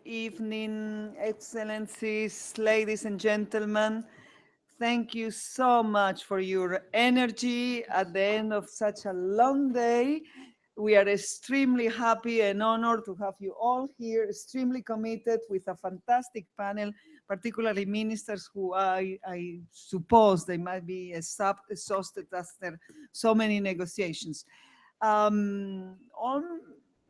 evening, Excellencies, ladies and gentlemen. Thank you so much for your energy at the end of such a long day. We are extremely happy and honored to have you all here, extremely committed with a fantastic panel, particularly ministers who I suppose they might be exhausted after so many negotiations. On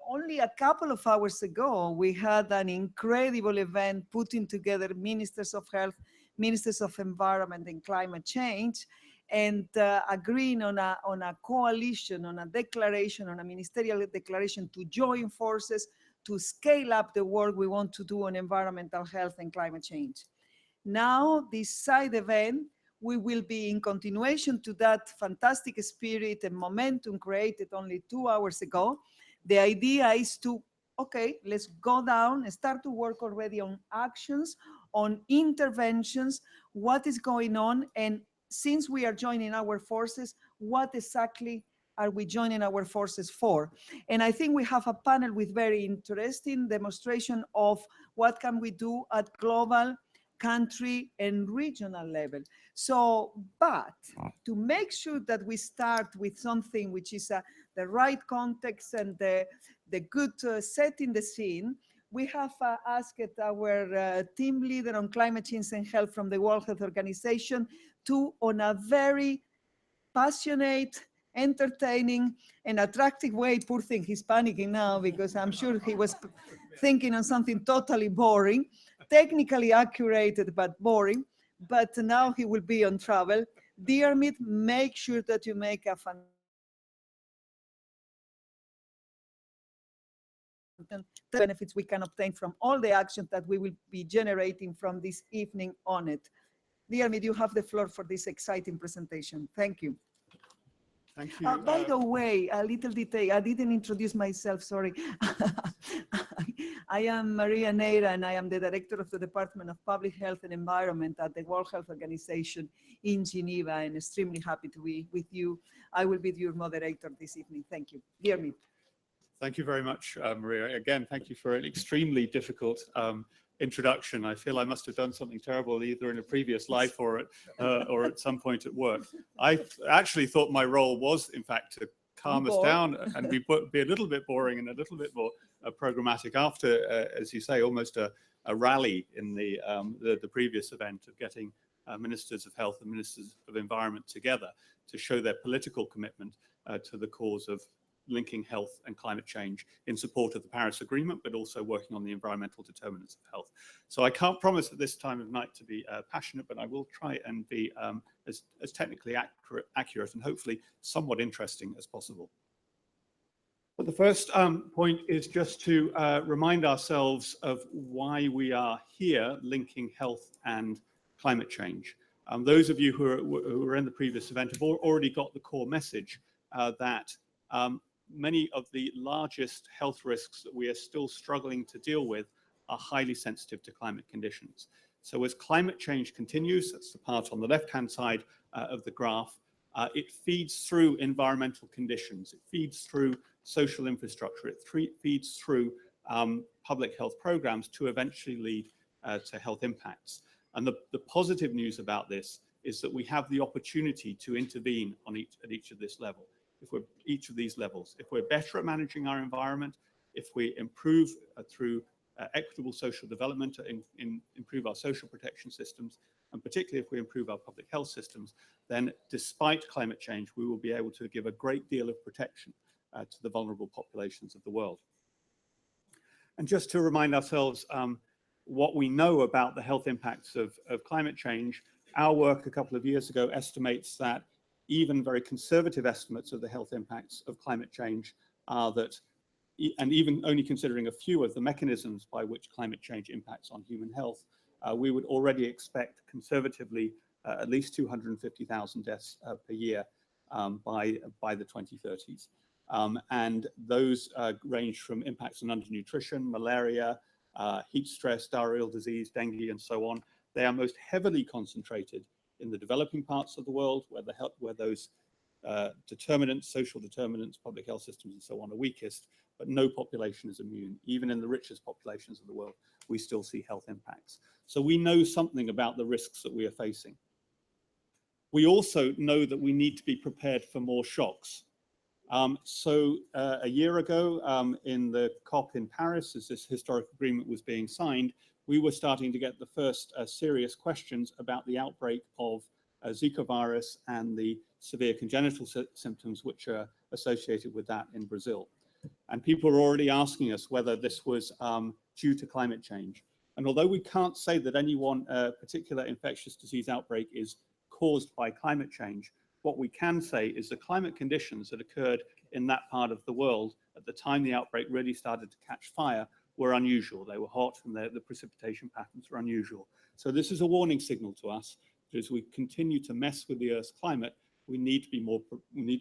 only a couple of hours ago, we had an incredible event putting together ministers of health, ministers of environment and climate change, and agreeing on a coalition, on a declaration, on a ministerial declaration to join forces to scale up the work we want to do on environmental health and climate change. Now, this side event, we will be in continuation to that fantastic spirit and momentum created only 2 hours ago. The idea is to, okay, let's go down and start to work already on actions, on interventions, what is going on, and since we are joining our forces, what exactly are we joining our forces for? And I think we have a panel with very interesting demonstration of what can we do at global, country, and regional level. So, but to make sure that we start with something which is the right context and the good setting the scene, we have asked our team leader on climate change and health from the World Health Organization to, on a very passionate, entertaining, and attractive way, poor thing, he's panicking now because I'm sure he was thinking on something totally boring, technically accurate, but boring, but now he will be on travel. Dear Meet, make sure that you make a fantastic benefits we can obtain from all the actions that we will be generating from this evening on it. Dear Meet, you have the floor for this exciting presentation. Thank you. Thank you. By the way, a little detail, I didn't introduce myself, sorry. I am Maria Neira, and I am the Director of the Department of Public Health and Environment at the World Health Organization in Geneva, and extremely happy to be with you. I will be your moderator this evening. Thank you. Dear Meet. Thank you very much, Maria. Again, thank you for an extremely difficult introduction. I feel I must have done something terrible either in a previous life or at some point at work. I actually thought my role was, in fact, to calm us down and be a little bit boring and a little bit more programmatic after, as you say, almost a rally in the previous event of getting ministers of health and ministers of environment together to show their political commitment to the cause of linking health and climate change in support of the Paris Agreement, but also working on the environmental determinants of health. So I can't promise at this time of night to be passionate, but I will try and be as technically accurate and hopefully somewhat interesting as possible. But the first point is just to remind ourselves of why we are here linking health and climate change. Those of you who were in the previous event have already got the core message that many of the largest health risks that we are still struggling to deal with are highly sensitive to climate conditions. So as climate change continues, that's the part on the left-hand side of the graph, it feeds through environmental conditions, it feeds through social infrastructure, it feeds through public health programs to eventually lead to health impacts. And the positive news about this is that we have the opportunity to intervene at each of these levels. If we're better at managing our environment, if we improve through equitable social development, improve our social protection systems, and particularly if we improve our public health systems, then despite climate change, we will be able to give a great deal of protection to the vulnerable populations of the world. And just to remind ourselves what we know about the health impacts of climate change, our work a couple of years ago estimates that even very conservative estimates of the health impacts of climate change are that, and even only considering a few of the mechanisms by which climate change impacts on human health, we would already expect conservatively at least 250,000 deaths per year by the 2030s. And those range from impacts on undernutrition, malaria, heat stress, diarrheal disease, dengue, and so on. They are most heavily concentrated in the developing parts of the world where those determinants, social determinants, public health systems, and so on are weakest, but no population is immune. Even in the richest populations of the world, we still see health impacts. So we know something about the risks that we are facing. We also know that we need to be prepared for more shocks. A year ago, in the COP in Paris, as this historic agreement was being signed, we were starting to get the first serious questions about the outbreak of Zika virus and the severe congenital symptoms which are associated with that in Brazil. And people are already asking us whether this was due to climate change. And although we can't say that any one particular infectious disease outbreak is caused by climate change, what we can say is the climate conditions that occurred in that part of the world at the time the outbreak really started to catch fire were unusual. They were hot and the precipitation patterns were unusual. So this is a warning signal to us that as we continue to mess with the Earth's climate, we need to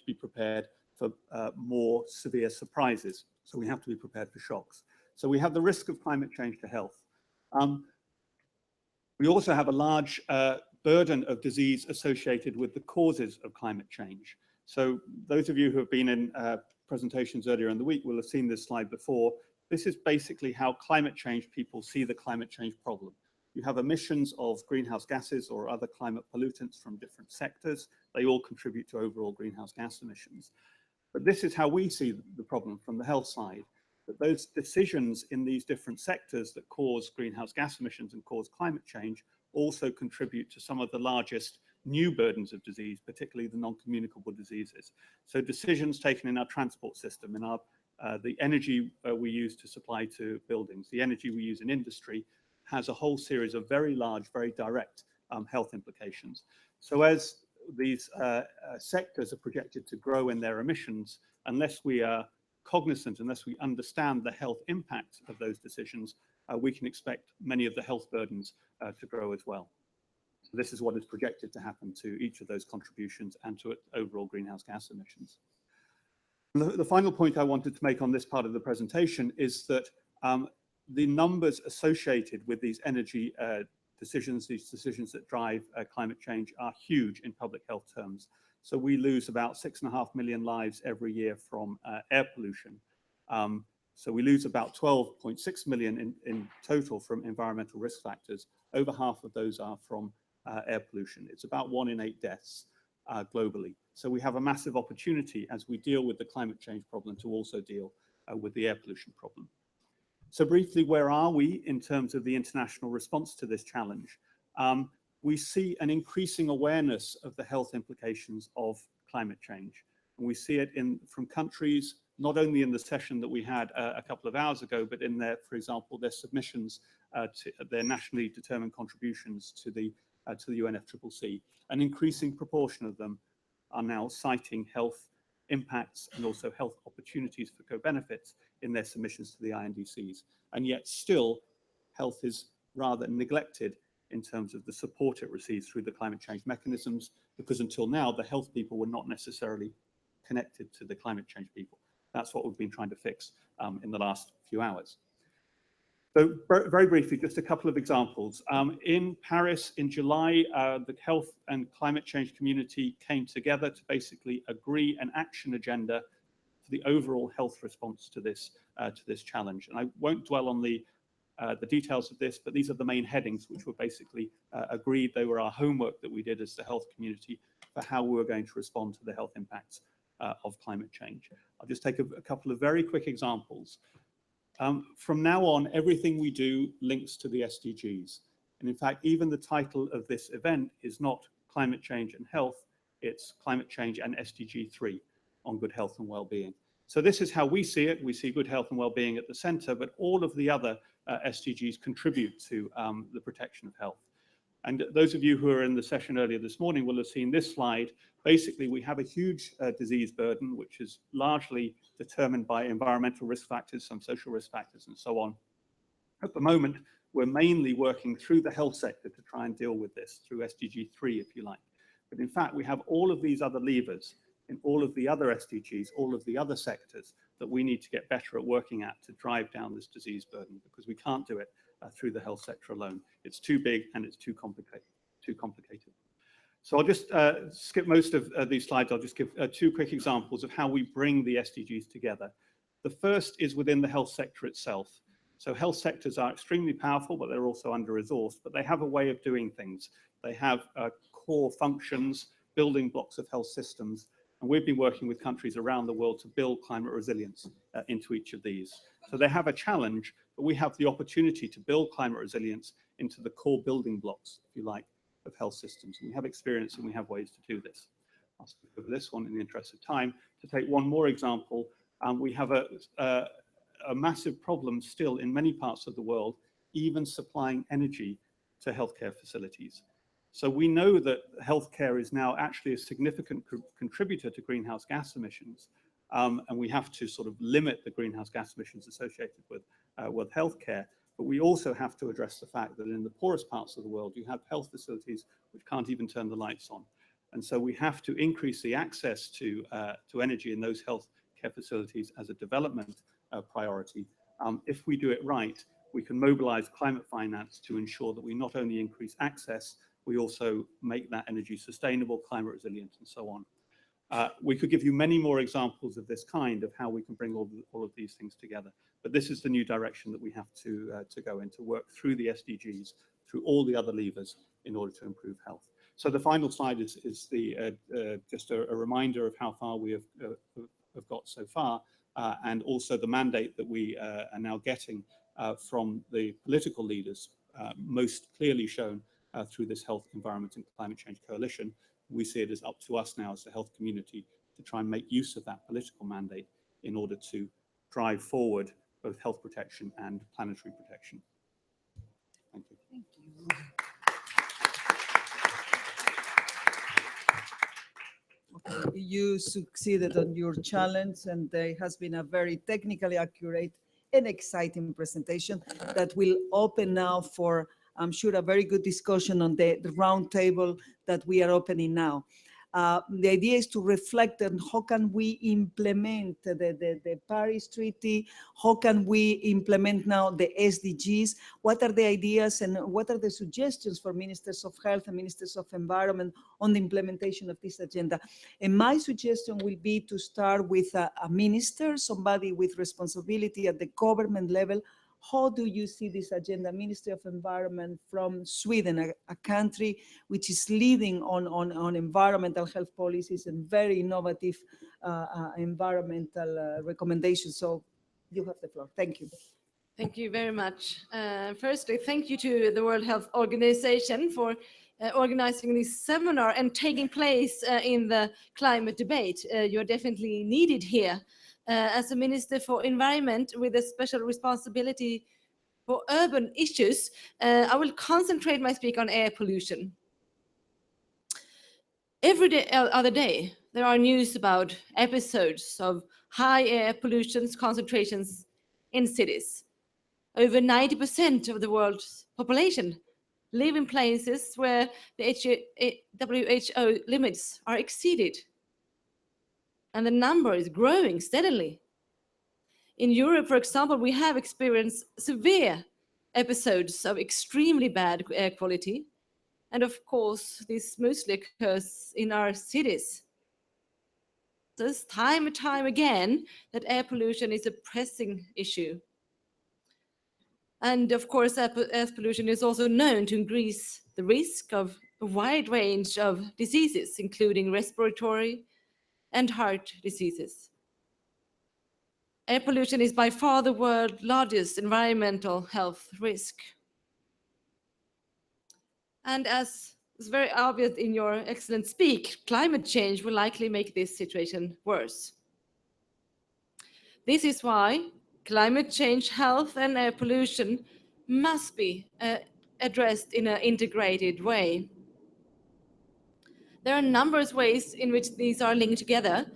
be prepared for more severe surprises. So we have to be prepared for shocks. So we have the risk of climate change to health. We also have a large burden of disease associated with the causes of climate change. So those of you who have been in presentations earlier in the week will have seen this slide before. This is basically how climate change people see the climate change problem. You have emissions of greenhouse gases or other climate pollutants from different sectors. They all contribute to overall greenhouse gas emissions. But this is how we see the problem from the health side, that those decisions in these different sectors that cause greenhouse gas emissions and cause climate change also contribute to some of the largest new burdens of disease, particularly the non-communicable diseases. So decisions taken in our transport system, in our the energy we use to supply to buildings, the energy we use in industry, has a whole series of very large, very direct health implications. So as these sectors are projected to grow in their emissions, unless we are cognizant, unless we understand the health impact of those decisions, we can expect many of the health burdens to grow as well. So this is what is projected to happen to each of those contributions and to overall greenhouse gas emissions. The final point I wanted to make on this part of the presentation is that the numbers associated with these energy decisions, these decisions that drive climate change, are huge in public health terms. So we lose about 6.5 million lives every year from air pollution. So we lose about 12.6 million in total from environmental risk factors. Over half of those are from air pollution. It's about 1 in 8 deaths globally. So we have a massive opportunity as we deal with the climate change problem to also deal with the air pollution problem. So briefly, where are we in terms of the international response to this challenge? We see an increasing awareness of the health implications of climate change. And we see it from countries, not only in the session that we had a couple of hours ago, but in their, for example, their submissions to their nationally determined contributions to the UNFCCC. An increasing proportion of them are now citing health impacts and also health opportunities for co-benefits in their submissions to the INDCs. And yet still, health is rather neglected in terms of the support it receives through the climate change mechanisms, because until now, the health people were not necessarily connected to the climate change people. That's what we've been trying to fix in the last few hours. So very briefly, just a couple of examples. In Paris in July, the health and climate change community came together to basically agree an action agenda for the overall health response to this challenge. And I won't dwell on the details of this, but these are the main headings which were basically agreed. They were our homework that we did as the health community for how we were going to respond to the health impacts of climate change. I'll just take a couple of very quick examples. From now on, everything we do links to the SDGs. And in fact, even the title of this event is not Climate Change and Health, it's Climate Change and SDG3 on good health and well-being. So this is how we see it. We see good health and well-being at the center, but all of the other SDGs contribute to the protection of health. And those of you who are in the session earlier this morning will have seen this slide. Basically, we have a huge disease burden, which is largely determined by environmental risk factors, some social risk factors, and so on. At the moment, we're mainly working through the health sector to try and deal with this, through SDG3, if you like. But in fact, we have all of these other levers in all of the other SDGs, all of the other sectors that we need to get better at working at to drive down this disease burden, because we can't do it through the health sector alone. It's too big and it's too complicated. So I'll just skip most of these slides. I'll just give two quick examples of how we bring the SDGs together. The first is within the health sector itself. So health sectors are extremely powerful, but they're also under-resourced, but they have a way of doing things. They have core functions, building blocks of health systems, and we've been working with countries around the world to build climate resilience into each of these. So they have a challenge, but we have the opportunity to build climate resilience into the core building blocks, if you like, of health systems. And we have experience and we have ways to do this. I'll skip over this one in the interest of time. To take one more example, we have a massive problem still in many parts of the world, even supplying energy to healthcare facilities. So we know that healthcare is now actually a significant contributor to greenhouse gas emissions, and we have to sort of limit the greenhouse gas emissions associated with healthcare. But we also have to address the fact that in the poorest parts of the world, you have health facilities which can't even turn the lights on. And so we have to increase the access to energy in those healthcare facilities as a development priority. If we do it right, we can mobilize climate finance to ensure that we not only increase access, we also make that energy sustainable, climate resilient, and so on. We could give you many more examples of this kind, of how we can bring all of these things together. But this is the new direction that we have to go in, to work through the SDGs, through all the other levers in order to improve health. So the final slide is just a reminder of how far we have got so far, and also the mandate that we are now getting from the political leaders, most clearly shown through this Health, Environment and Climate Change Coalition. We see it as up to us now as the health community to try and make use of that political mandate in order to drive forward both health protection and planetary protection. Thank you. Thank you. Okay, you succeeded on your challenge, and there has been a very technically accurate and exciting presentation that will open now for, I'm sure, a very good discussion on the round table that we are opening now. The idea is to reflect on how can we implement the Paris Treaty, how can we implement now the SDGs, what are the ideas and what are the suggestions for ministers of health and ministers of environment on the implementation of this agenda. And my suggestion will be to start with a minister, somebody with responsibility at the government level. How do you see this agenda? Ministry of Environment from Sweden, a country which is leading on environmental health policies and very innovative environmental recommendations. So you have the floor. Thank you. Thank you very much. Firstly, thank you to the World Health Organization for organizing this seminar and taking place in the climate debate. You're definitely needed here. As a Minister for Environment with a special responsibility for urban issues, I will concentrate my speak on air pollution. Every other day, there are news about episodes of high air pollution concentrations in cities. Over 90% of the world's population live in places where the WHO limits are exceeded. And the number is growing steadily. In Europe, for example, we have experienced severe episodes of extremely bad air quality. And of course, this mostly occurs in our cities. So it's time and time again that air pollution is a pressing issue. And of course, air pollution is also known to increase the risk of a wide range of diseases, including respiratory and heart diseases. Air pollution is by far the world's largest environmental health risk. And as is very obvious in your excellent speak, climate change will likely make this situation worse. This is why climate change, health, and air pollution must be addressed in an integrated way. There are numerous ways in which these are linked together.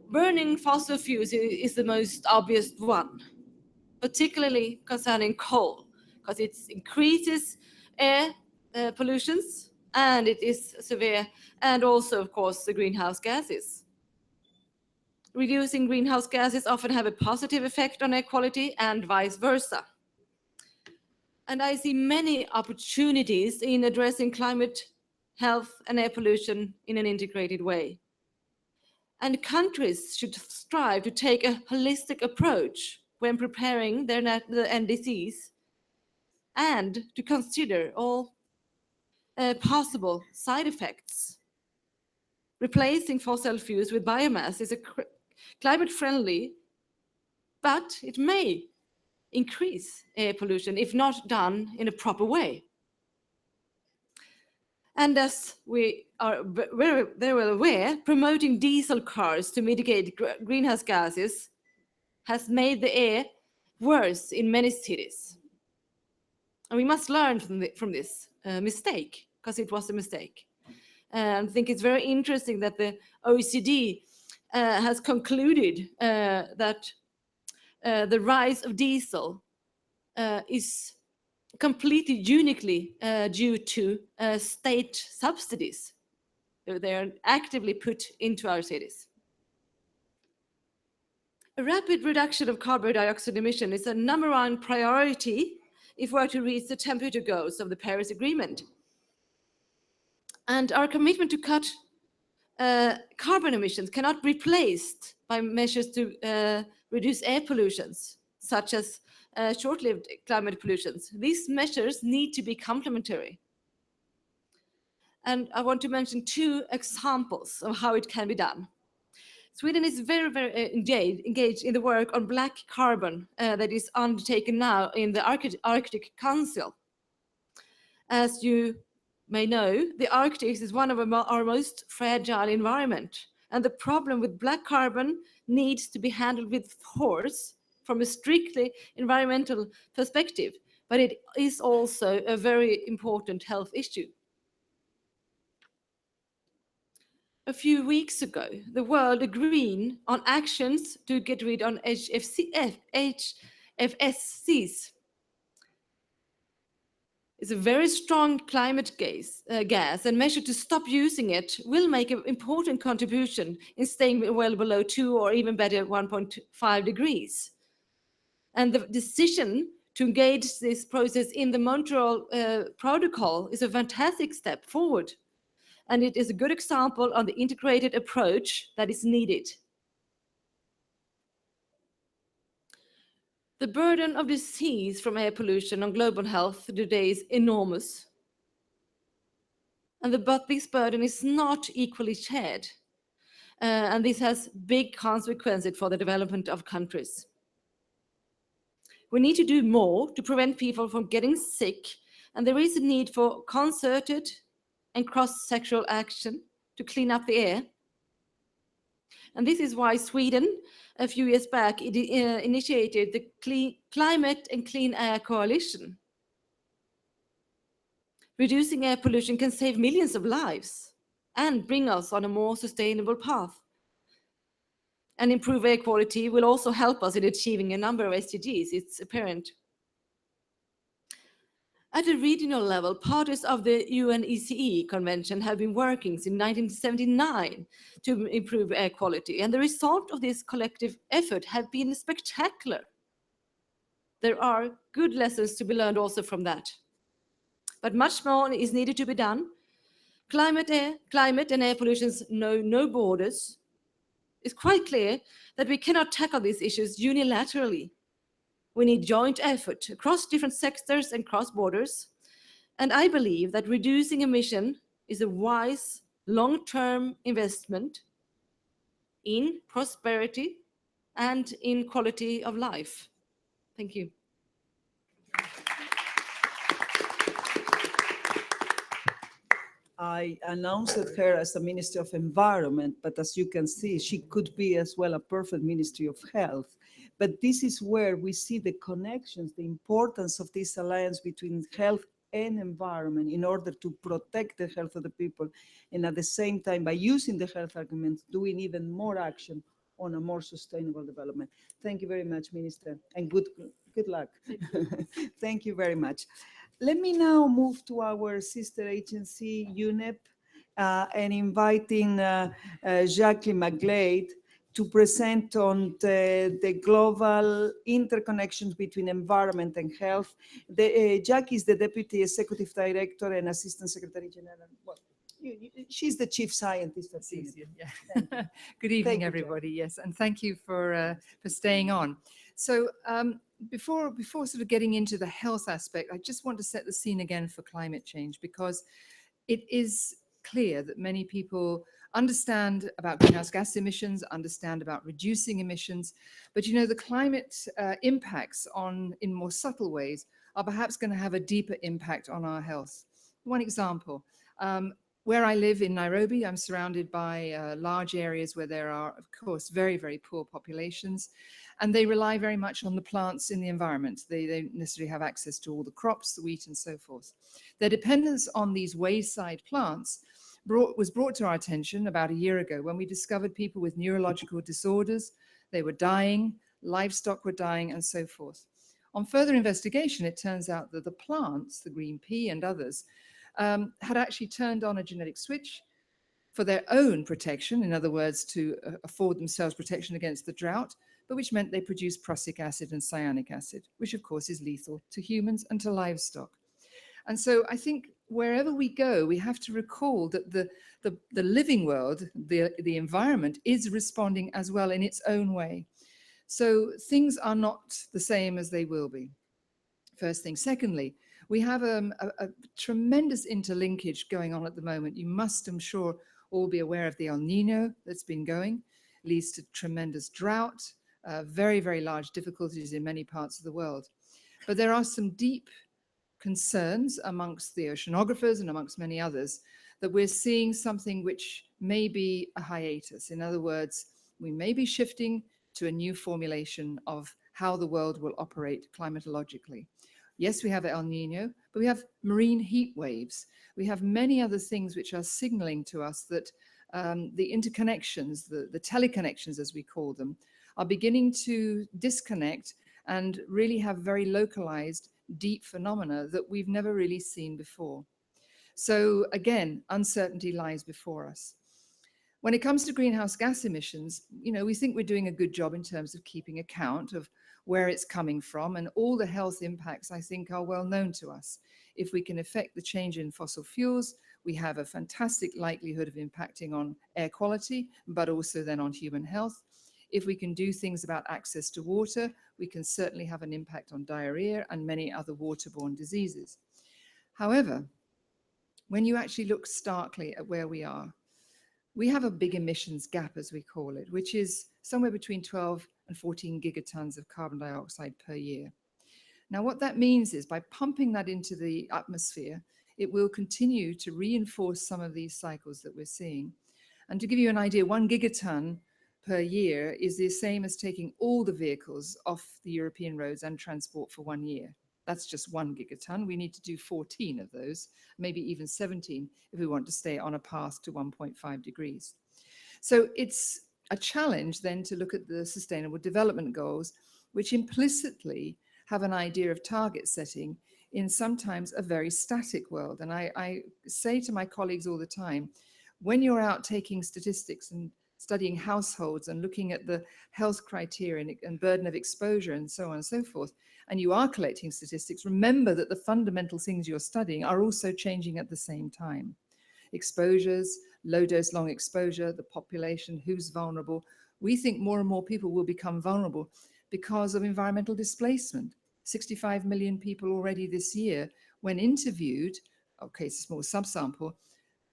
Burning fossil fuels is the most obvious one, particularly concerning coal, because it increases air pollutions and it is severe, and also, of course, the greenhouse gases. Reducing greenhouse gases often have a positive effect on air quality and vice versa. And I see many opportunities in addressing climate health, and air pollution in an integrated way. And countries should strive to take a holistic approach when preparing their the NDCs and to consider all possible side effects. Replacing fossil fuels with biomass is climate friendly, but it may increase air pollution if not done in a proper way. And as we are very, very well aware, promoting diesel cars to mitigate greenhouse gases has made the air worse in many cities. And we must learn from this mistake, because it was a mistake. And I think it's very interesting that the OECD has concluded that the rise of diesel is completely uniquely due to state subsidies. They are actively put into our cities. A rapid reduction of carbon dioxide emission is a number one priority if we are to reach the temperature goals of the Paris Agreement. And our commitment to cut carbon emissions cannot be replaced by measures to reduce air pollutions, such as short-lived climate pollutions. These measures need to be complementary. And I want to mention two examples of how it can be done. Sweden is very, very engaged in the work on black carbon that is undertaken now in the Arctic Council. As you may know, the Arctic is one of our most fragile environment, and the problem with black carbon needs to be handled with force from a strictly environmental perspective, but it is also a very important health issue. A few weeks ago, the world agreed on actions to get rid of HFCs. It's a very strong climate gas, and measures to stop using it will make an important contribution in staying well below 2 or even better 1.5 degrees. And the decision to engage this process in the Montreal Protocol is a fantastic step forward. And it is a good example of the integrated approach that is needed. The burden of disease from air pollution on global health today is enormous. But this burden is not equally shared. And this has big consequences for the development of countries. We need to do more to prevent people from getting sick, and there is a need for concerted and cross-sectoral action to clean up the air. And this is why Sweden, a few years back, initiated the Climate and Clean Air Coalition. Reducing air pollution can save millions of lives and bring us on a more sustainable path. And improve air quality will also help us in achieving a number of SDGs, it's apparent. At a regional level, parties of the UNECE Convention have been working since 1979 to improve air quality, and the result of this collective effort have been spectacular. There are good lessons to be learned also from that. But much more is needed to be done. Climate and air pollution know no borders. It's quite clear that we cannot tackle these issues unilaterally. We need joint effort across different sectors and cross borders. And I believe that reducing emission is a wise long-term investment in prosperity and in quality of life. Thank you. I announced her as a Minister of Environment, but as you can see, she could be as well a perfect Ministry of Health. But this is where we see the connections, the importance of this alliance between health and environment in order to protect the health of the people. And at the same time, by using the health arguments, doing even more action on a more sustainable development. Thank you very much, Minister, and good luck. Thank you very much. Let me now move to our sister agency, UNEP, and inviting Jacqueline McGlade to present on the global interconnections between environment and health. Jackie is the Deputy Executive Director and Assistant Secretary General. Well, she's the chief scientist at It's easier, CINEP. yeah. Good evening, you, Jo. everybody. Yes, and thank you for staying on. So before sort of getting into the health aspect, I just want to set the scene again for climate change, because it is clear that many people understand about greenhouse gas emissions, understand about reducing emissions, but you know, the climate impacts in more subtle ways are perhaps going to have a deeper impact on our health. One example, where I live in Nairobi, I'm surrounded by large areas where there are, of course, very, very poor populations, and they rely very much on the plants in the environment. They don't necessarily have access to all the crops, the wheat, and so forth. Their dependence on these wayside plants was brought to our attention about a year ago when we discovered people with neurological disorders. They were dying, livestock were dying, and so forth. On further investigation, it turns out that the plants, the green pea and others, had actually turned on a genetic switch for their own protection, in other words, to afford themselves protection against the drought, but which meant they produced prussic acid and cyanic acid, which of course is lethal to humans and to livestock. And so I think wherever we go, we have to recall that the living world, the environment, is responding as well in its own way. So things are not the same as they will be. First thing. Secondly, we have a tremendous interlinkage going on at the moment. You must, I'm sure, all be aware of the El Nino that's been going, leads to tremendous drought, very, very large difficulties in many parts of the world. But there are some deep concerns amongst the oceanographers and amongst many others that we're seeing something which may be a hiatus. In other words, we may be shifting to a new formulation of how the world will operate climatologically. Yes, we have El Nino, but we have marine heat waves. We have many other things which are signaling to us that the interconnections, the teleconnections as we call them, are beginning to disconnect and really have very localized, deep phenomena that we've never really seen before. So again, uncertainty lies before us. When it comes to greenhouse gas emissions, you know, we think we're doing a good job in terms of keeping account of where it's coming from, and all the health impacts, I think, are well known to us. If we can affect the change in fossil fuels, we have a fantastic likelihood of impacting on air quality, but also then on human health. If we can do things about access to water, we can certainly have an impact on diarrhea and many other waterborne diseases. However, when you actually look starkly at where we are, we have a big emissions gap, as we call it, which is somewhere between 12 and 14 gigatons of carbon dioxide per year. Now, what that means is by pumping that into the atmosphere, it will continue to reinforce some of these cycles that we're seeing. And to give you an idea, 1 gigaton per year is the same as taking all the vehicles off the European roads and transport for 1 year. That's just 1 gigaton. We need to do 14 of those, maybe even 17 if we want to stay on a path to 1.5 degrees. So it's a challenge then to look at the Sustainable Development Goals, which implicitly have an idea of target setting in sometimes a very static world. And I say to my colleagues all the time, when you're out taking statistics and studying households and looking at the health criteria and burden of exposure and so on and so forth, and you are collecting statistics, remember that the fundamental things you're studying are also changing at the same time. Exposures, low dose, long exposure, the population, who's vulnerable. We think more and more people will become vulnerable because of environmental displacement. 65 million people already this year, when interviewed, okay, it's a small subsample,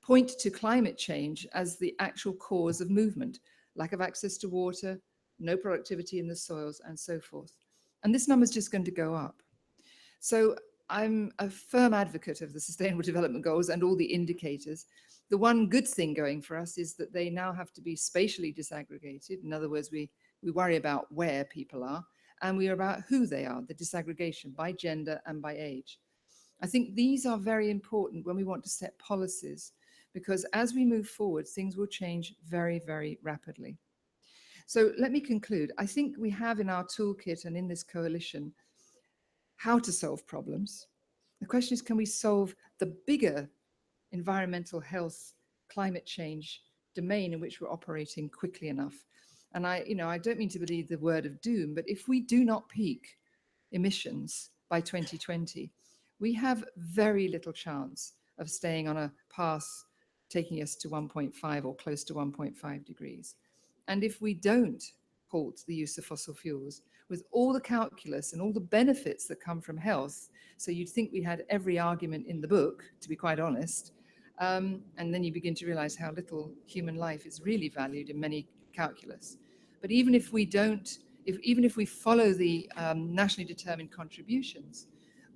point to climate change as the actual cause of movement, lack of access to water, no productivity in the soils, and so forth. And this number is just going to go up. So I'm a firm advocate of the Sustainable Development Goals and all the indicators. The one good thing going for us is that they now have to be spatially disaggregated. In other words, we worry about where people are, and we are about who they are, the disaggregation by gender and by age. I think these are very important when we want to set policies, because as we move forward, things will change very, very rapidly. So let me conclude. I think we have in our toolkit and in this coalition how to solve problems. The question is, can we solve the bigger environmental health, climate change domain in which we're operating quickly enough? And I don't mean to believe the word of doom, but if we do not peak emissions by 2020, we have very little chance of staying on a path taking us to 1.5 or close to 1.5 degrees. And if we don't halt the use of fossil fuels, with all the calculus and all the benefits that come from health, so you'd think we had every argument in the book, to be quite honest, and then you begin to realize how little human life is really valued in many calculus. But even if we don't, even if we follow the nationally determined contributions,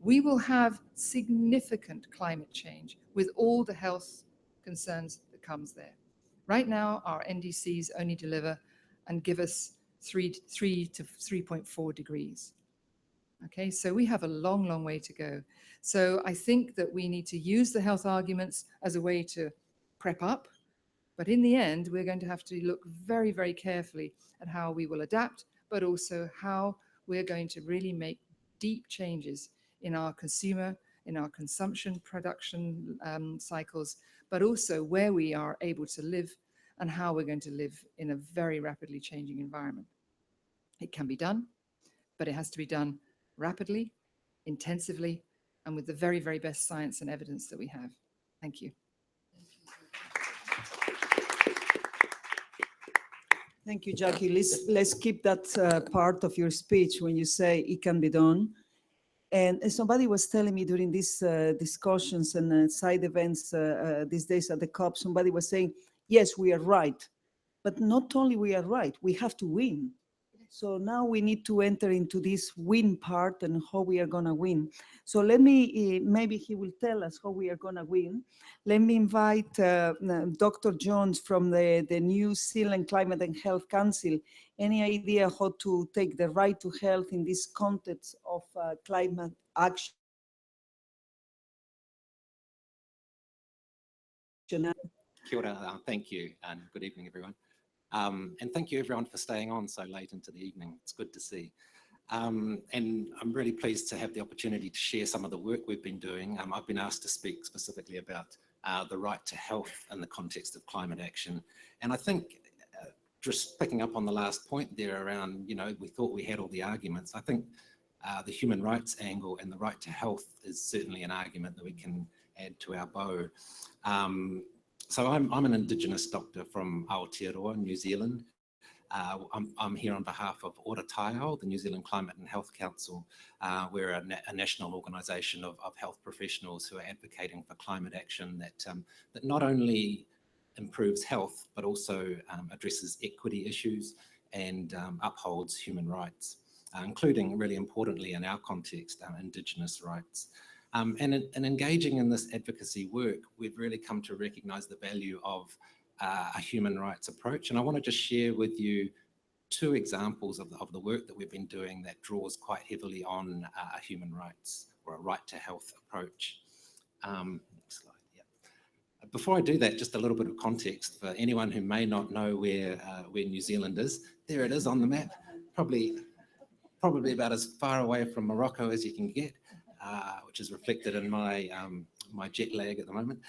we will have significant climate change with all the health concerns that comes there. Right now, our NDCs only deliver and give us 3 to 3.4 degrees. Okay, so we have a long, long way to go. So I think that we need to use the health arguments as a way to prep up. But in the end, we're going to have to look very, very carefully at how we will adapt, but also how we're going to really make deep changes in our consumer, in our consumption, production cycles, but also where we are able to live and how we're going to live in a very rapidly changing environment. It can be done, but it has to be done rapidly, intensively, and with the very, very best science and evidence that we have. Thank you. Thank you, Jackie. Let's keep that part of your speech when you say it can be done. And somebody was telling me during these discussions and side events these days at the COP, somebody was saying, yes, we are right. But not only we are right, we have to win. So now we need to enter into this win part and how we are going to win. So let me, maybe he will tell us how we are going to win. Let me invite Dr. Jones from the New Zealand Climate and Health Council. Any idea how to take the right to health in this context of climate action? Kia ora, thank you, and good evening, everyone. And thank you, everyone, for staying on so late into the evening. It's good to see. And I'm really pleased to have the opportunity to share some of the work we've been doing. I've been asked to speak specifically about the right to health in the context of climate action. And I think just picking up on the last point there around, you know, we thought we had all the arguments. I think the human rights angle and the right to health is certainly an argument that we can add to our bow. So I'm an Indigenous doctor from Aotearoa, New Zealand. I'm here on behalf of Ora Taiao, the New Zealand Climate and Health Council. We're a national organisation of health professionals who are advocating for climate action that not only improves health, but also addresses equity issues and upholds human rights, including, really importantly in our context, Indigenous rights. And in engaging in this advocacy work, we've really come to recognise the value of a human rights approach. And I want to just share with you two examples of the work that we've been doing that draws quite heavily on a human rights or a right to health approach. Next slide, yeah. Before I do that, just a little bit of context for anyone who may not know where New Zealand is. There it is on the map, probably about as far away from Morocco as you can get. Which is reflected in my my jet lag at the moment.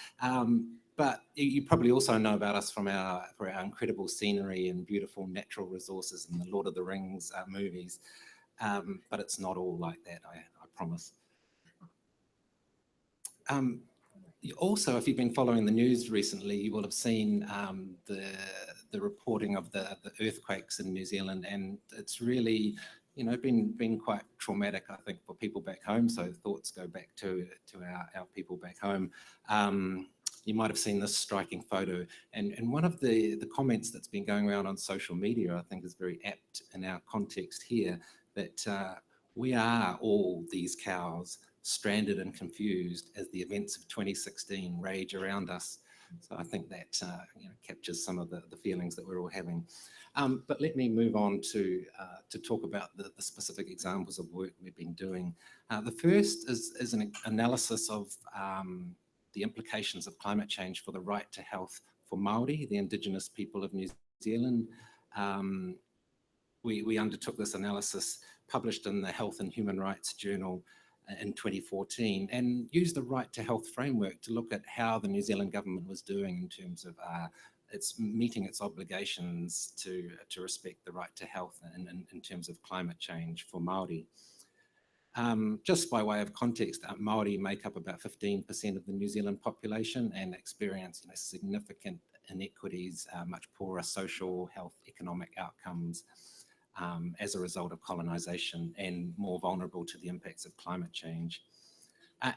But you probably also know about us for our incredible scenery and beautiful natural resources in the Lord of the Rings movies. But it's not all like that, I promise. Also, if you've been following the news recently, you will have seen the reporting of the earthquakes in New Zealand, and it's really, you know, been quite traumatic, I think, for people back home. So thoughts go back to our people back home. You might have seen this striking photo, and one of the comments that's been going around on social media, I think, is very apt in our context here, that we are all these cows, stranded and confused as the events of 2016 rage around us. So I think that you know, captures some of the feelings that we're all having. But let me move on to talk about the specific examples of work we've been doing. The first is an analysis of the implications of climate change for the right to health for Maori, the Indigenous people of New Zealand. We undertook this analysis, published in the Health and Human Rights Journal in 2014, and used the right to health framework to look at how the New Zealand government was doing in terms of it's meeting its obligations to respect the right to health and in terms of climate change for Maori. Just by way of context, Maori make up about 15% of the New Zealand population and experience significant inequities, much poorer social, health, economic outcomes as a result of colonisation, and more vulnerable to the impacts of climate change.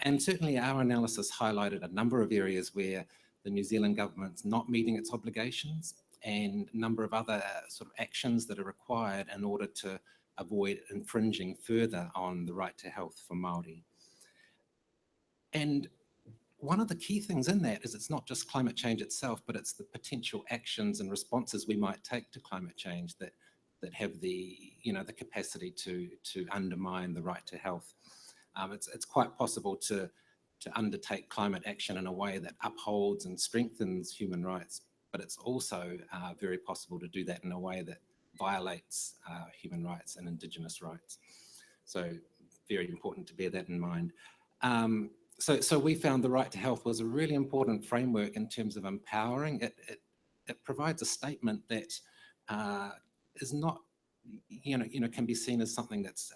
And certainly our analysis highlighted a number of areas where the New Zealand government's not meeting its obligations, and a number of other sort of actions that are required in order to avoid infringing further on the right to health for Māori. And one of the key things in that is it's not just climate change itself, but it's the potential actions and responses we might take to climate change that have the capacity to undermine the right to health. It's quite possible to undertake climate action in a way that upholds and strengthens human rights, but it's also very possible to do that in a way that violates human rights and Indigenous rights. So very important to bear that in mind. So we found the right to health was a really important framework in terms of empowering. It provides a statement that is not, can be seen as something that's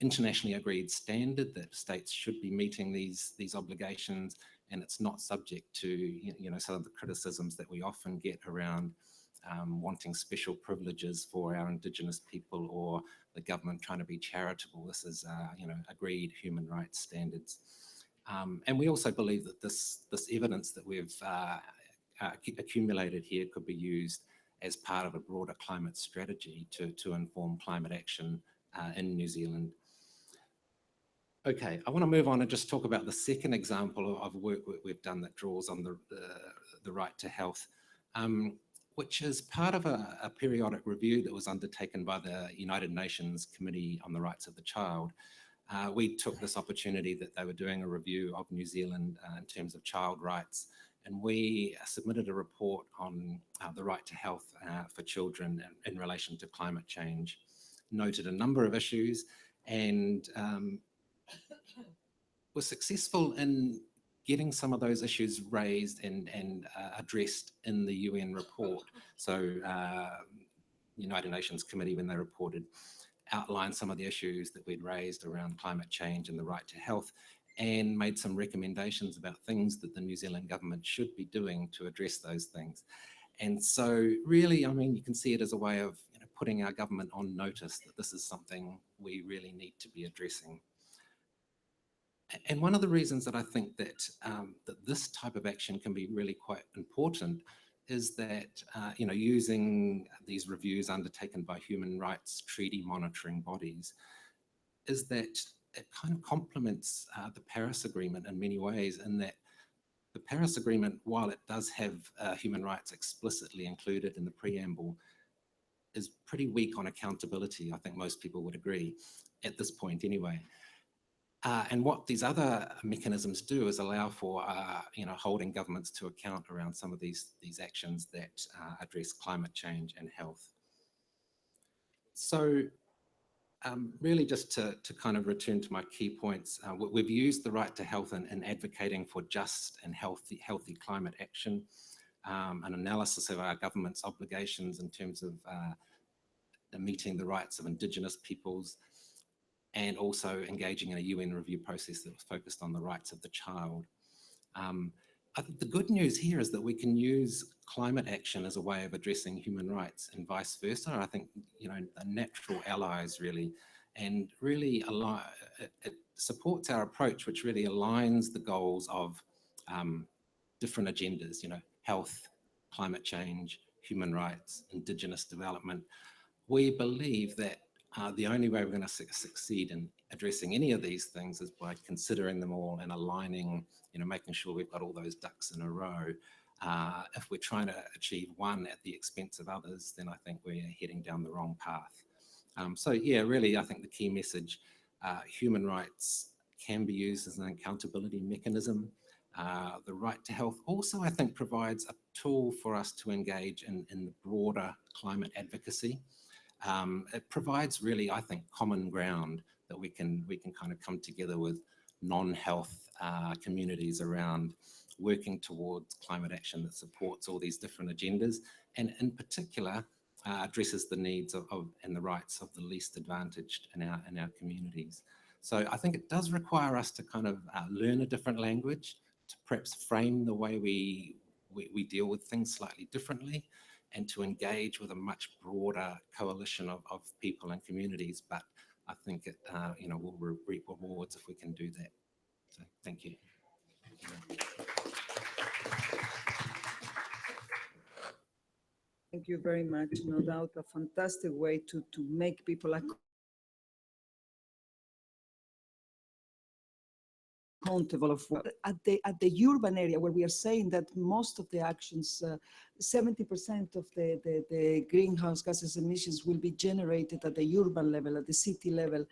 internationally agreed standard, that states should be meeting these obligations, and it's not subject to some of the criticisms that we often get around wanting special privileges for our Indigenous people, or the government trying to be charitable. This is agreed human rights standards. And we also believe that this evidence that we've accumulated here could be used as part of a broader climate strategy to inform climate action in New Zealand. Okay, I want to move on and just talk about the second example of work we've done that draws on the right to health, which is part of a periodic review that was undertaken by the United Nations Committee on the Rights of the Child. We took this opportunity that they were doing a review of New Zealand in terms of child rights, and we submitted a report on the right to health for children in relation to climate change, noted a number of issues, and was successful in getting some of those issues raised and addressed in the UN report. So United Nations Committee, when they reported, outlined some of the issues that we'd raised around climate change and the right to health, and made some recommendations about things that the New Zealand government should be doing to address those things. And so really, I mean, you can see it as a way of putting our government on notice that this is something we really need to be addressing. And one of the reasons that I think that this type of action can be really quite important is that, using these reviews undertaken by human rights treaty monitoring bodies, is that it kind of complements the Paris Agreement in many ways, in that the Paris Agreement, while it does have human rights explicitly included in the preamble, is pretty weak on accountability. I think most people would agree at this point anyway. And what these other mechanisms do is allow for, holding governments to account around some of these actions that address climate change and health. So really just to kind of return to my key points, we've used the right to health in advocating for just and healthy climate action, an analysis of our government's obligations in terms of meeting the rights of Indigenous peoples, and also engaging in a UN review process that was focused on the rights of the child. I think the good news here is that we can use climate action as a way of addressing human rights, and vice versa. I think, they're natural allies really, and really it supports our approach, which really aligns the goals of different agendas, health, climate change, human rights, Indigenous development. We believe that the only way we're going to succeed in addressing any of these things is by considering them all and aligning, making sure we've got all those ducks in a row. If we're trying to achieve one at the expense of others, then I think we're heading down the wrong path. So yeah, really, I think the key message, human rights can be used as an accountability mechanism. The right to health also, I think, provides a tool for us to engage in the broader climate advocacy. It provides really, I think, common ground that we can kind of come together with non-health communities around working towards climate action that supports all these different agendas, and in particular addresses the needs of and the rights of the least advantaged in our communities. So I think it does require us to kind of learn a different language, to perhaps frame the way we deal with things slightly differently, and to engage with a much broader coalition of people and communities. But I think it, will reap rewards if we can do that. So thank you. Thank you very much. No doubt, a fantastic way to make people accountable of at the urban area, where we are saying that most of the actions, 70% of the greenhouse gases emissions will be generated at the urban level, at the city level.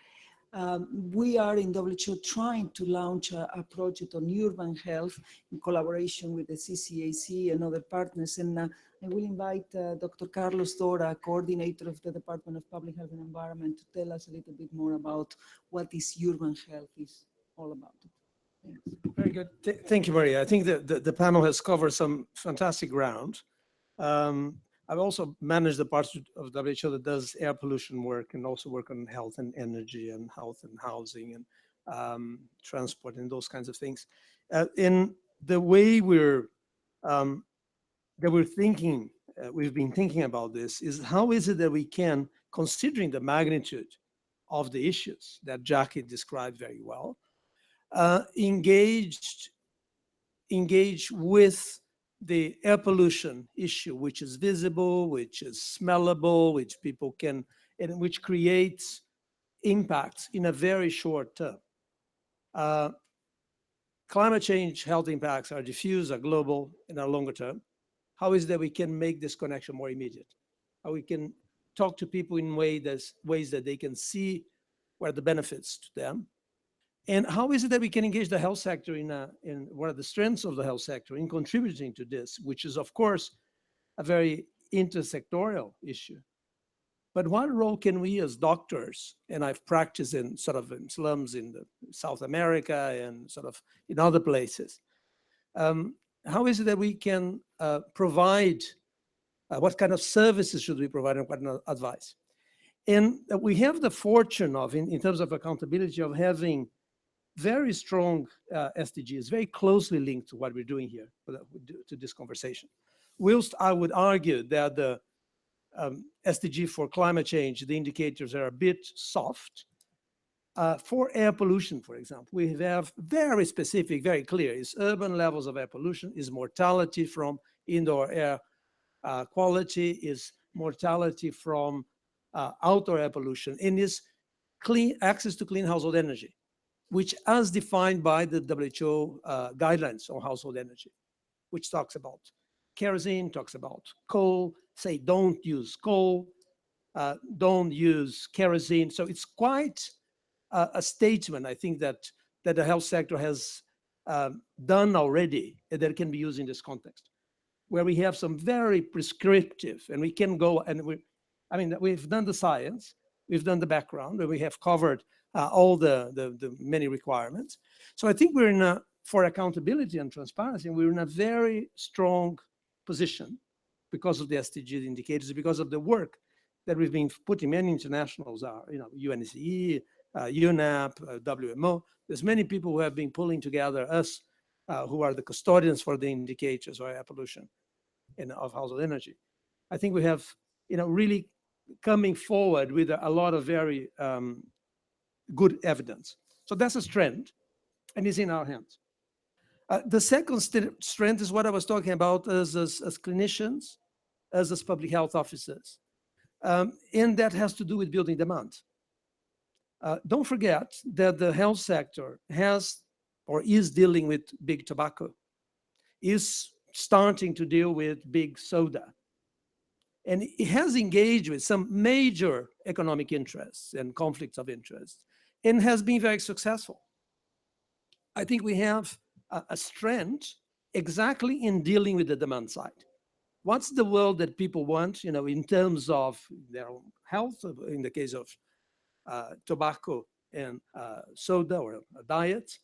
We are in WHO trying to launch a project on urban health in collaboration with the CCAC and other partners. And I will invite Dr. Carlos Dora, coordinator of the Department of Public Health and Environment, to tell us a little bit more about what this urban health is all about. Thanks. Very good. Thank you, Maria. I think the panel has covered some fantastic ground. I've also managed the part of WHO that does air pollution work, and also work on health and energy and health and housing and transport and those kinds of things. In the way we've been thinking about this is, how is it that we can, considering the magnitude of the issues that Jackie described very well, engage with the air pollution issue, which is visible, which is smellable, which people can, and which creates impacts in a very short term. Climate change health impacts are diffuse, are global, and are longer term. How is it that we can make this connection more immediate? How we can talk to people in ways that they can see where the benefits to them. And how is it that we can engage the health sector in what are the strengths of the health sector in contributing to this, which is, of course, a very intersectorial issue. But what role can we as doctors, and I've practiced in slums in South America and sort of in other places, how is it that we can provide, what kind of services should we provide, and what kind of advice? And we have the fortune of, in terms of accountability, of having very strong SDGs, very closely linked to what we're doing here, to this conversation. Whilst I would argue that the SDG for climate change, the indicators are a bit soft. For air pollution, for example, we have very specific, very clear, is urban levels of air pollution, is mortality from indoor air quality, is mortality from outdoor air pollution, and is clean access to clean household energy, which as defined by the WHO guidelines on household energy, which talks about kerosene, talks about coal, say don't use coal, don't use kerosene. So it's quite a statement, I think, that the health sector has done already, and that can be used in this context, where we have some very prescriptive, and we can go, and we've done the science, we've done the background, and we have covered all the many requirements. So I think we're for accountability and transparency, we're in a very strong position because of the SDG indicators, because of the work that we've been putting. Many internationals are, UNECE, UNEP, WMO. There's many people who have been pulling together us, who are the custodians for the indicators of air pollution and of household energy. I think we have, really coming forward with a lot of very good evidence. So that's a strength, and it's in our hands. The second strength is what I was talking about as clinicians, as public health officers. And that has to do with building demand. Don't forget that the health sector has, or is dealing with big tobacco, is starting to deal with big soda. And it has engaged with some major economic interests and conflicts of interest, and has been very successful. I think we have a strength exactly in dealing with the demand side. What's the world that people want, in terms of their own health, in the case of tobacco and soda or diet?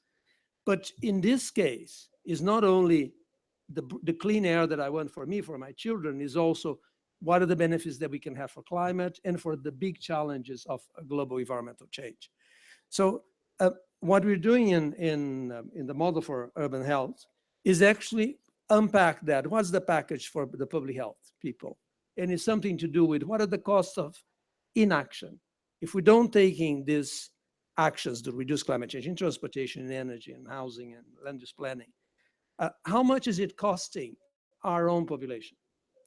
But in this case, is not only the clean air that I want for me, for my children, is also what are the benefits that we can have for climate and for the big challenges of global environmental change. So what we're doing in the model for urban health is actually unpack that. What's the package for the public health people? And it's something to do with what are the costs of inaction. If we don't taking these actions to reduce climate change in transportation, in energy, and housing, and land use planning, how much is it costing our own population?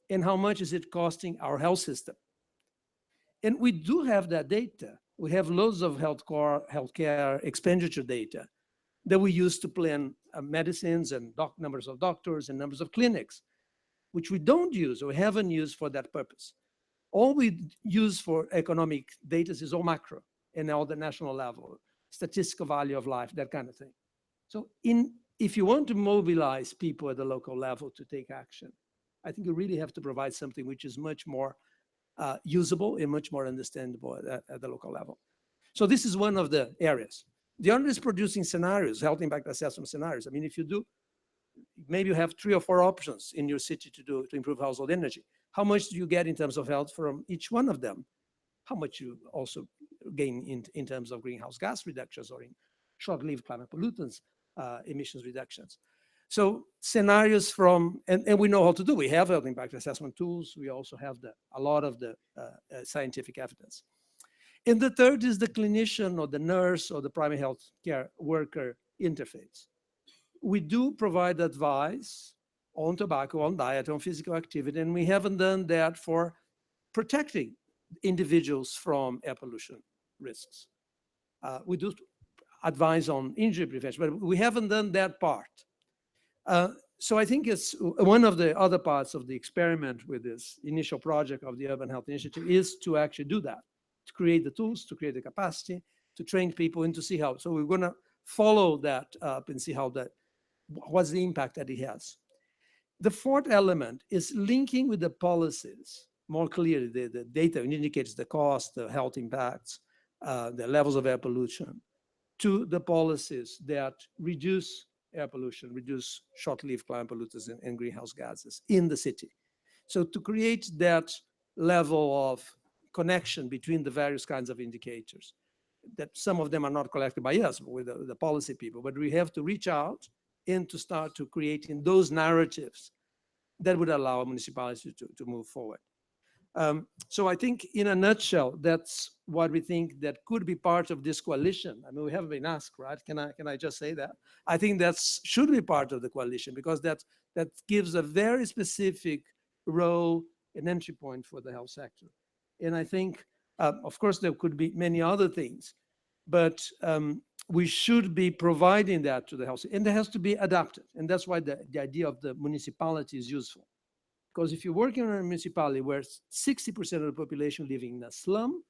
And how much is it costing our health system? And we do have that data. We have loads of healthcare expenditure data that we use to plan medicines and numbers of doctors and numbers of clinics, which we don't use or haven't used for that purpose. All we use for economic data is all macro and all the national level, statistical value of life, that kind of thing. So if you want to mobilize people at the local level to take action, I think you really have to provide something which is much more usable and much more understandable at the local level. So this is one of the areas. The other is producing scenarios, health impact assessment scenarios. I mean, if you do, maybe you have 3 or 4 options in your city to improve household energy. How much do you get in terms of health from each one of them? How much you also gain in terms of greenhouse gas reductions or in short-lived climate pollutants emissions reductions. So scenarios from, and we know how to do. We have health impact assessment tools. We also have a lot of the scientific evidence. And the third is the clinician or the nurse or the primary health care worker interface. We do provide advice on tobacco, on diet, on physical activity, and we haven't done that for protecting individuals from air pollution risks. We do advise on injury prevention, but we haven't done that part. So I think it's one of the other parts of the experiment with this initial project of the Urban Health Initiative is to actually do that, to create the tools, to create the capacity, to train people and to see how. So we're going to follow that up and see how what's the impact that it has. The fourth element is linking with the policies more clearly. The data indicates the cost, the health impacts, the levels of air pollution, to the policies that reduce air pollution, reduce short-lived climate pollutants and greenhouse gases in the city. So to create that level of connection between the various kinds of indicators, that some of them are not collected by us, but with the policy people, but we have to reach out and to start to creating those narratives that would allow municipalities to move forward. So I think in a nutshell, that's what we think that could be part of this coalition. I mean, we haven't been asked, right? Can I just say that? I think that should be part of the coalition because that gives a very specific role and entry point for the health sector. And I think, of course, there could be many other things, but we should be providing that to the health, and that has to be adapted. And that's why the idea of the municipality is useful. Because if you're working in a municipality where 60% of the population living in a slum,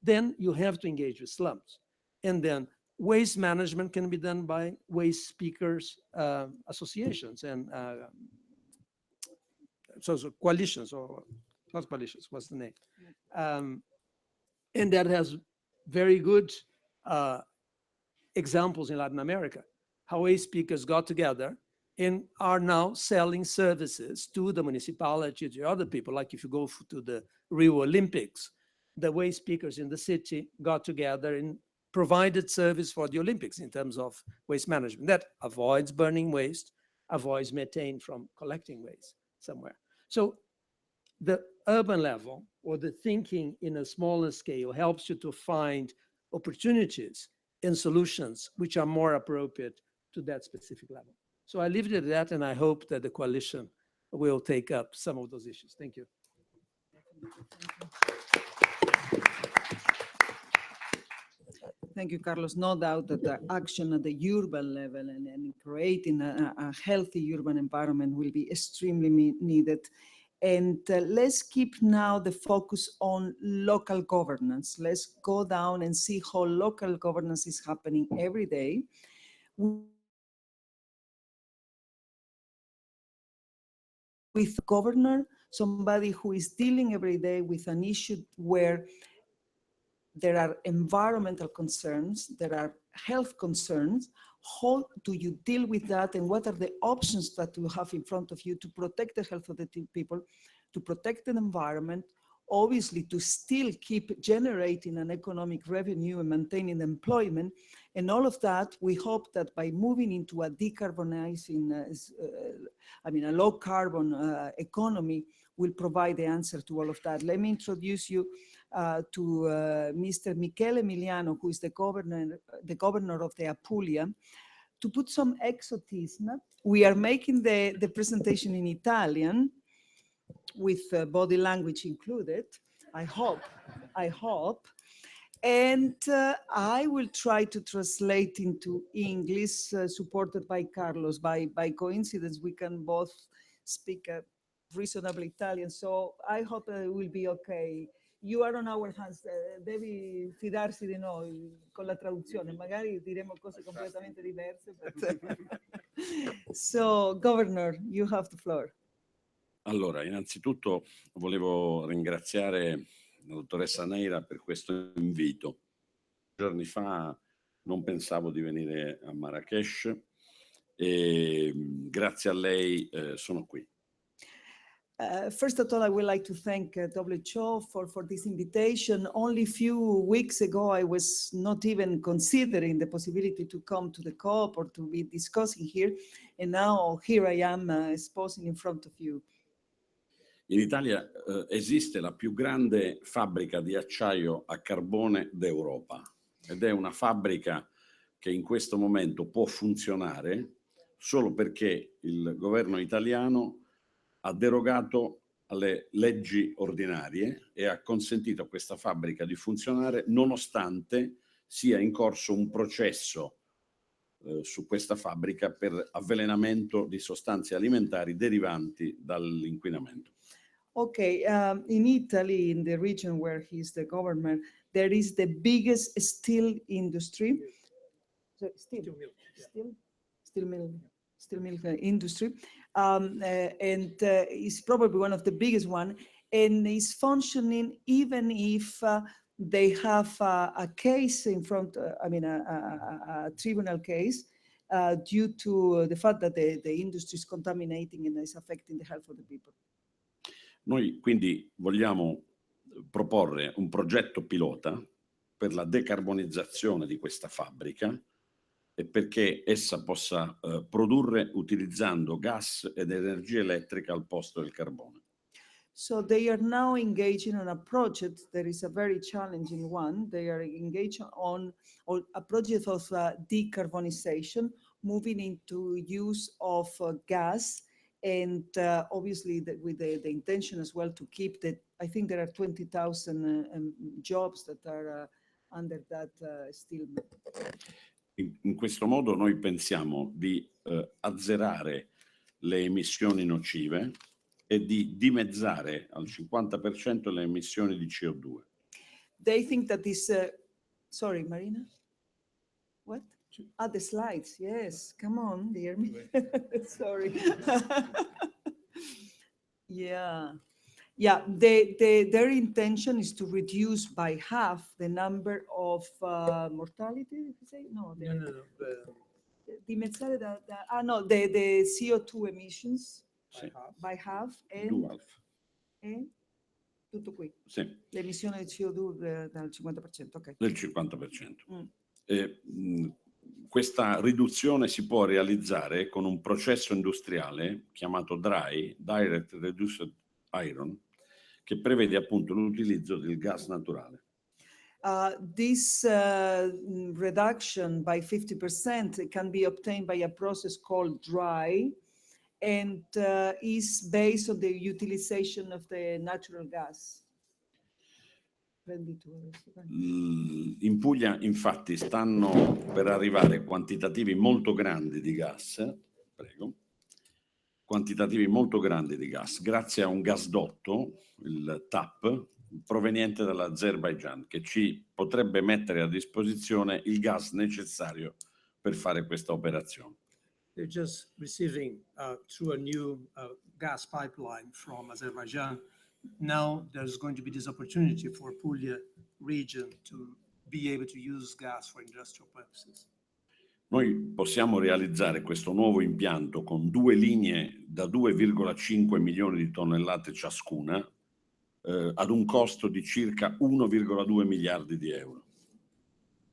then you have to engage with slums. And then waste management can be done by waste speakers associations and so coalitions, or not coalitions, what's the name? And that has very good examples in Latin America, how waste speakers got together and are now selling services to the municipality, to other people. Like if you go to the Rio Olympics, the waste speakers in the city got together and provided service for the Olympics in terms of waste management. That avoids burning waste, avoids methane from collecting waste somewhere. So the urban level or the thinking in a smaller scale helps you to find opportunities and solutions which are more appropriate to that specific level. So I leave it at that, and I hope that the coalition will take up some of those issues. Thank you. Thank you, Carlos. No doubt that the action at the urban level and creating a healthy urban environment will be extremely needed. And let's keep now the focus on local governance. Let's go down and see how local governance is happening every day. With a governor, somebody who is dealing every day with an issue where there are environmental concerns, there are health concerns. How do you deal with that, and what are the options that you have in front of you to protect the health of the people, to protect the environment, obviously to still keep generating an economic revenue and maintaining employment. And all of that, we hope that by moving into a decarbonizing, a low carbon economy will provide the answer to all of that. Let me introduce you to Mr. Michele Emiliano, who is the governor of the Apulia. To put some exotism, we are making the presentation in Italian with body language included, I hope. And I will try to translate into English, supported by Carlos. By coincidence, we can both speak reasonable Italian, so I hope it will be okay. You are on our hands, devi fidarsi di noi con la traduzione, magari diremo cose completamente diverse. But so, Governor, you have the floor. Allora, innanzitutto volevo ringraziare la dottoressa Neira per questo invito. Giorni fa non pensavo di venire a Marrakech e grazie a lei sono qui. First of all, I would like to thank WHO for this invitation. Only a few weeks ago, I was not even considering the possibility to come to the COP or to be discussing here. And now here I am exposing in front of you. In Italia esiste la più grande fabbrica di acciaio a carbone d'Europa ed è una fabbrica che in questo momento può funzionare solo perché il governo italiano ha derogato alle leggi ordinarie e ha consentito a questa fabbrica di funzionare nonostante sia in corso un processo su questa fabbrica per avvelenamento di sostanze alimentari derivanti dall'inquinamento. Okay, in Italy, in the region where he's the governor, there is the biggest steel industry. So steel milk industry, and it's probably one of the biggest one, and is functioning even if they have a case in front, a tribunal case due to the fact that the industry is contaminating and is affecting the health of the people. Noi quindi vogliamo proporre un progetto pilota per la decarbonizzazione di questa fabbrica e perché essa possa produrre utilizzando gas ed energia elettrica al posto del carbone. So they are now engaging on a project that is a very challenging one. They are engaged on a project of decarbonization, moving into use of gas, and obviously with the intention as well to keep I think there are 20,000 jobs that are under that steel. In questo modo noi pensiamo di azzerare le emissioni nocive e di dimezzare al 50% le emissioni di CO2. They think that this, sorry, Marina? What? Ah, the slides, yes, come on, dear me. Sorry. Yeah, their intention is to reduce by half the number of mortality, did you say? No. Dimezzare the CO2 emissions by half and tutto qui. Sì. L'emissione di CO2 del 50%, ok. Del 50%. Questa riduzione si può realizzare con un processo industriale chiamato DRI, Direct Reduced Iron, che prevede appunto l'utilizzo del gas naturale. This reduction by 50% can be obtained by a process called DRI, and is based on the utilization of the natural gas. In Puglia infatti stanno per arrivare quantitativi molto grandi di gas, grazie a un gasdotto, il TAP, proveniente dall'Azerbaigian, che ci potrebbe mettere a disposizione il gas necessario per fare questa operazione. They're just receiving through a new gas pipeline from Azerbaijan. Now there's going to be this opportunity for Puglia region to be able to use gas for industrial purposes. Noi possiamo realizzare questo nuovo impianto con 2 linee da 2,5 milioni di tonnellate ciascuna ad un costo di circa 1,2 miliardi di euro.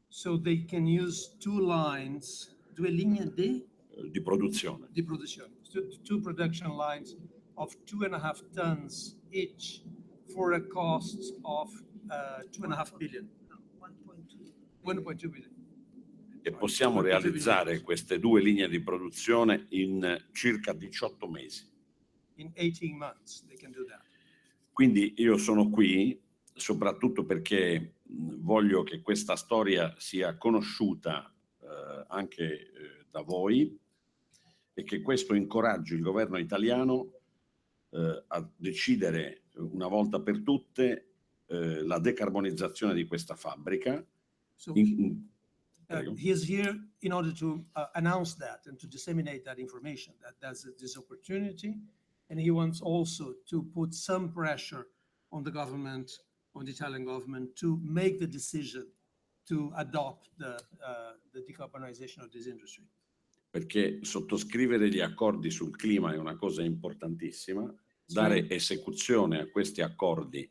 So they can use two lines, due linee Di produzione. di produzione, two production lines of 2.5 tons each for a cost of 2.5 billion. 1.2 billion. E possiamo realizzare queste due linee di produzione in circa 18 mesi. In 18 months they can do that. Quindi io sono qui soprattutto perché voglio che questa storia sia conosciuta anche da voi e che questo incoraggi il governo italiano a decidere una volta per tutte la decarbonizzazione di questa fabbrica. So he is here in order to announce that and to disseminate that information, that there's this opportunity, and he wants also to put some pressure on the government, on the Italian government, to make the decision to adopt the decarbonization of this industry. Perché sottoscrivere gli accordi sul clima è una cosa importantissima, dare esecuzione a questi accordi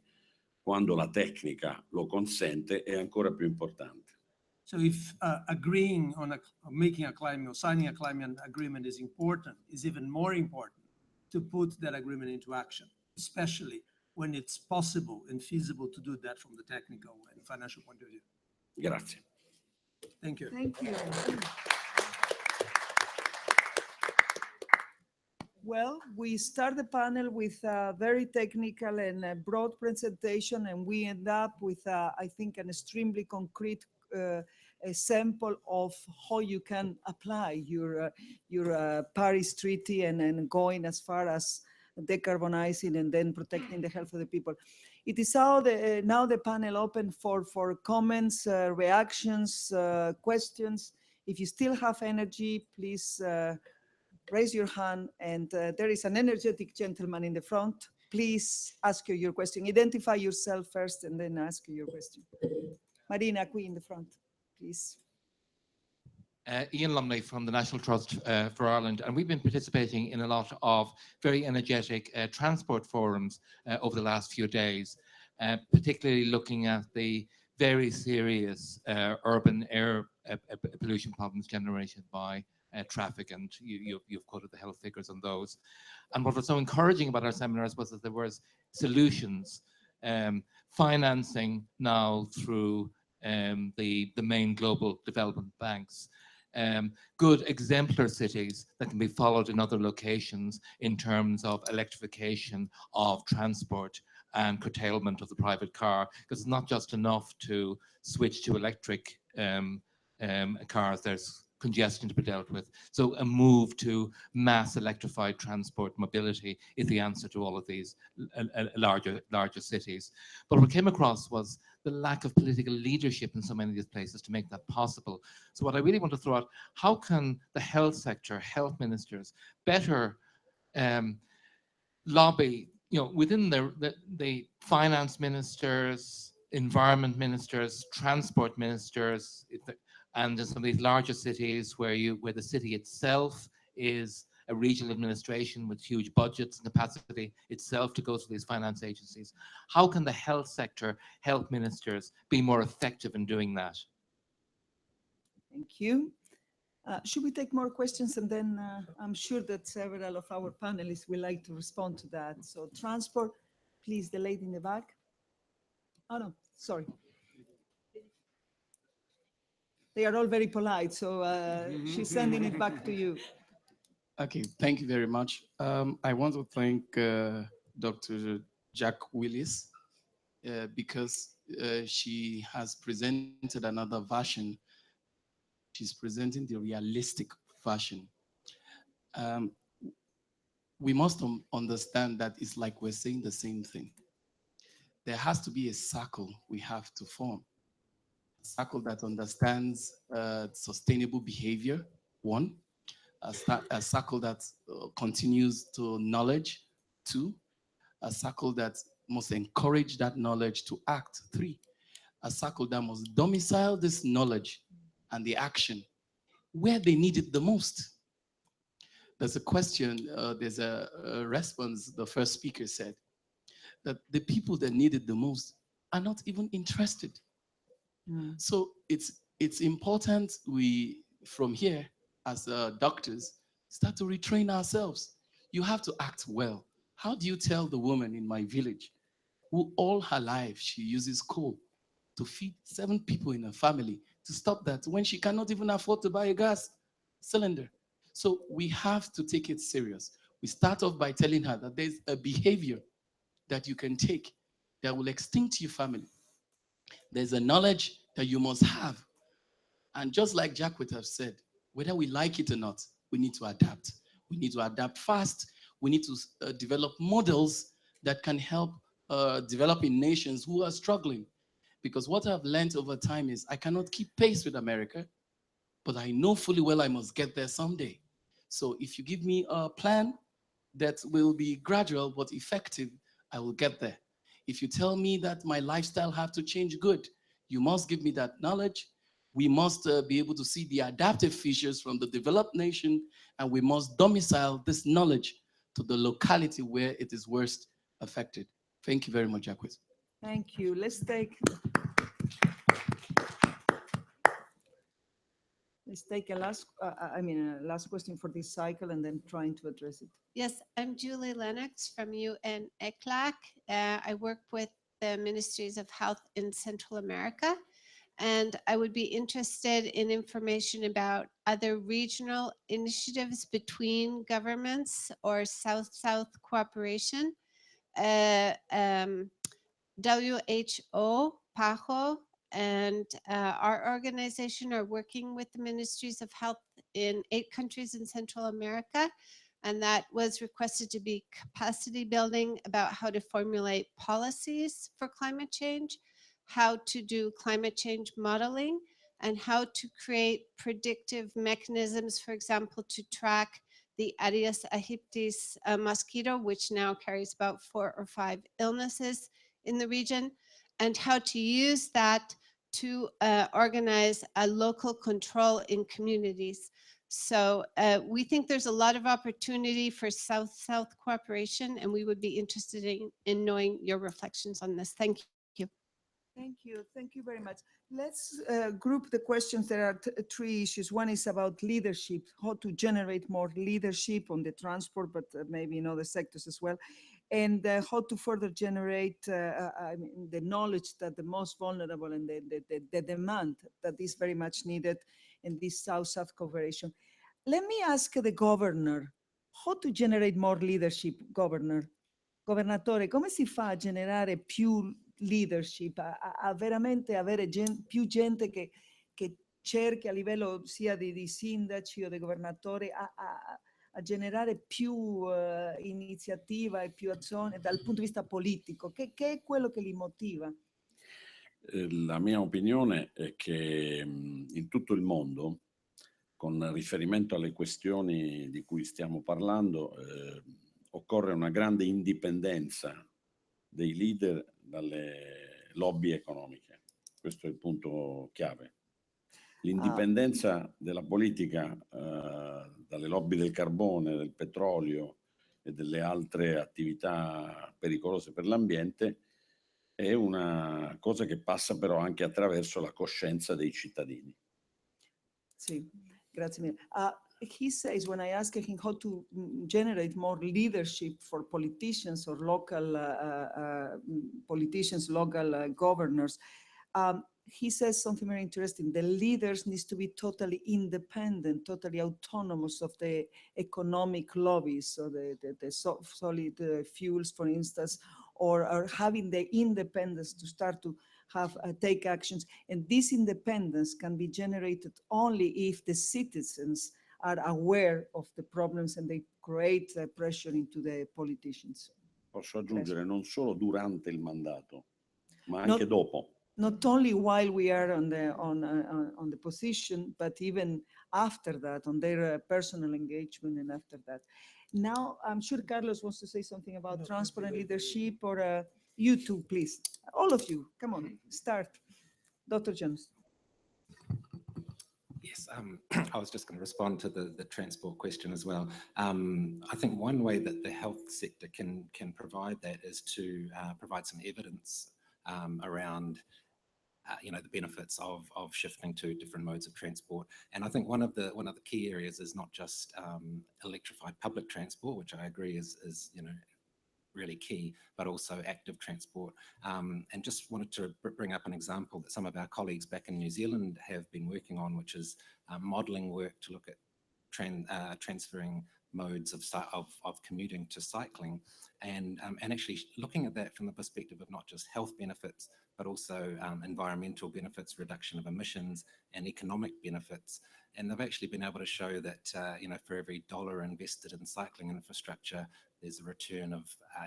quando la tecnica lo consente è ancora più importante. So if agreeing on making a climate or signing a climate agreement is important, is even more important to put that agreement into action, especially when it's possible and feasible to do that from the technical and financial point of view. Grazie. Thank you. Thank you. Well, we start the panel with a very technical and a broad presentation, and we end up with, I think, an extremely concrete sample of how you can apply your Paris Treaty and going as far as decarbonizing and then protecting the health of the people. It is now the panel open for comments, reactions, questions. If you still have energy, please raise your hand, and there is an energetic gentleman in the front. Please ask your question. Identify yourself first and then ask your question. Marina, qui in the front, please. Ian Lumley from the National Trust for Ireland, and we've been participating in a lot of very energetic transport forums over the last few days, particularly looking at the very serious urban air pollution problems generated by traffic, and you've quoted the health figures on those. And what was so encouraging about our seminars was that there was solutions, financing now through the main global development banks, good exemplar cities that can be followed in other locations in terms of electrification of transport and curtailment of the private car, because it's not just enough to switch to electric cars. There's congestion to be dealt with. So a move to mass electrified transport mobility is the answer to all of these larger cities. But what came across was the lack of political leadership in so many of these places to make that possible. So what I really want to throw out, how can the health sector, health ministers, better lobby, within the finance ministers, environment ministers, transport ministers, and in some of these larger cities where the city itself is a regional administration with huge budgets and capacity itself to go to these finance agencies. How can the health sector, health ministers be more effective in doing that? Thank you. Should we take more questions? And then I'm sure that several of our panelists will like to respond to that. So transport, please, the lady in the back. Oh, no, sorry. They are all very polite, so she's sending it back to you. Okay, thank you very much. I want to thank Dr. Jack Willis because she has presented another version. She's presenting the realistic version. We must understand that it's like we're saying the same thing. There has to be a circle we have to form. A circle that understands sustainable behavior, one. A circle that continues to knowledge, two. A circle that must encourage that knowledge to act, three. A circle that must domicile this knowledge and the action where they need it the most. There's a question, there's a response the first speaker said. that the people that need it the most are not even interested. So it's important we, from here, as doctors, start to retrain ourselves. You have to act well. How do you tell the woman in my village who all her life she uses coal to feed 7 people in her family to stop that when she cannot even afford to buy a gas cylinder? So we have to take it serious. We start off by telling her that there's a behavior that you can take that will extinct your family. There's a knowledge that you must have. And just like Jack would have said, whether we like it or not, we need to adapt. We need to adapt fast. We need to develop models that can help developing nations who are struggling. Because what I've learned over time is I cannot keep pace with America, but I know fully well I must get there someday. So if you give me a plan that will be gradual but effective, I will get there. If you tell me that my lifestyle have to change, good. You must give me that knowledge. We must be able to see the adaptive features from the developed nation, and we must domicile this knowledge to the locality where it is worst affected. Thank you very much, Jacques. Thank you. Let's take a last question for this cycle and then trying to address it. Yes, I'm Julie Lennox from UN ECLAC. I work with the Ministries of Health in Central America, and I would be interested in information about other regional initiatives between governments or South-South cooperation. WHO, PAHO, and our organization are working with the Ministries of Health in 8 countries in Central America. And that was requested to be capacity building about how to formulate policies for climate change, how to do climate change modeling, and how to create predictive mechanisms, for example, to track the Aedes aegypti mosquito, which now carries about 4 or 5 illnesses in the region, and how to use that to organize a local control in communities. So we think there's a lot of opportunity for South-South cooperation, and we would be interested in knowing your reflections on this. Thank you. Thank you. Thank you very much. Let's group the questions. There are 3 issues. One is about leadership, how to generate more leadership on the transport, but maybe in other sectors as well. And how to further generate the knowledge that the most vulnerable and the demand that is very much needed in this South-South cooperation. Let me ask the governor, how to generate more leadership, governor? Governatore, come si fa a generare più leadership, a veramente avere più gente che cerchi a livello sia di sindaci o di governatori a generare più iniziativa e più azione dal punto di vista politico? Che è quello che li motiva? La mia opinione è che in tutto il mondo, con riferimento alle questioni di cui stiamo parlando, occorre una grande indipendenza dei leader dalle lobby economiche. Questo è il punto chiave. L'indipendenza della politica dalle lobby del carbone, del petrolio e delle altre attività pericolose per l'ambiente è una cosa che passa però anche attraverso la coscienza dei cittadini. Sì, grazie mille. He says, when I ask him how to generate more leadership for politicians or local politicians, local governors, he says something very interesting. The leaders needs to be totally independent, totally autonomous of the economic lobbies, so the solid fuels, for instance, or having the independence to start to have take actions. And this independence can be generated only if the citizens are aware of the problems and they create pressure into the politicians. Posso aggiungere non solo durante il mandato, ma anche dopo. Not only while we are on the position, but even after that, on their personal engagement and after that. Now, I'm sure Carlos wants to say something about transport and leadership, or you two, please. All of you, come on, start. Dr. Jones. Yes, I was just going to respond to the transport question as well. I think one way that the health sector can provide that is to provide some evidence around the benefits of shifting to different modes of transport. And I think one of the key areas is not just electrified public transport, which I agree is really key, but also active transport. And just wanted to bring up an example that some of our colleagues back in New Zealand have been working on, which is modelling work to look at transferring modes of commuting to cycling, and actually looking at that from the perspective of not just health benefits, but also environmental benefits, reduction of emissions, and economic benefits. And they've actually been able to show that for every dollar invested in cycling infrastructure, there's a return of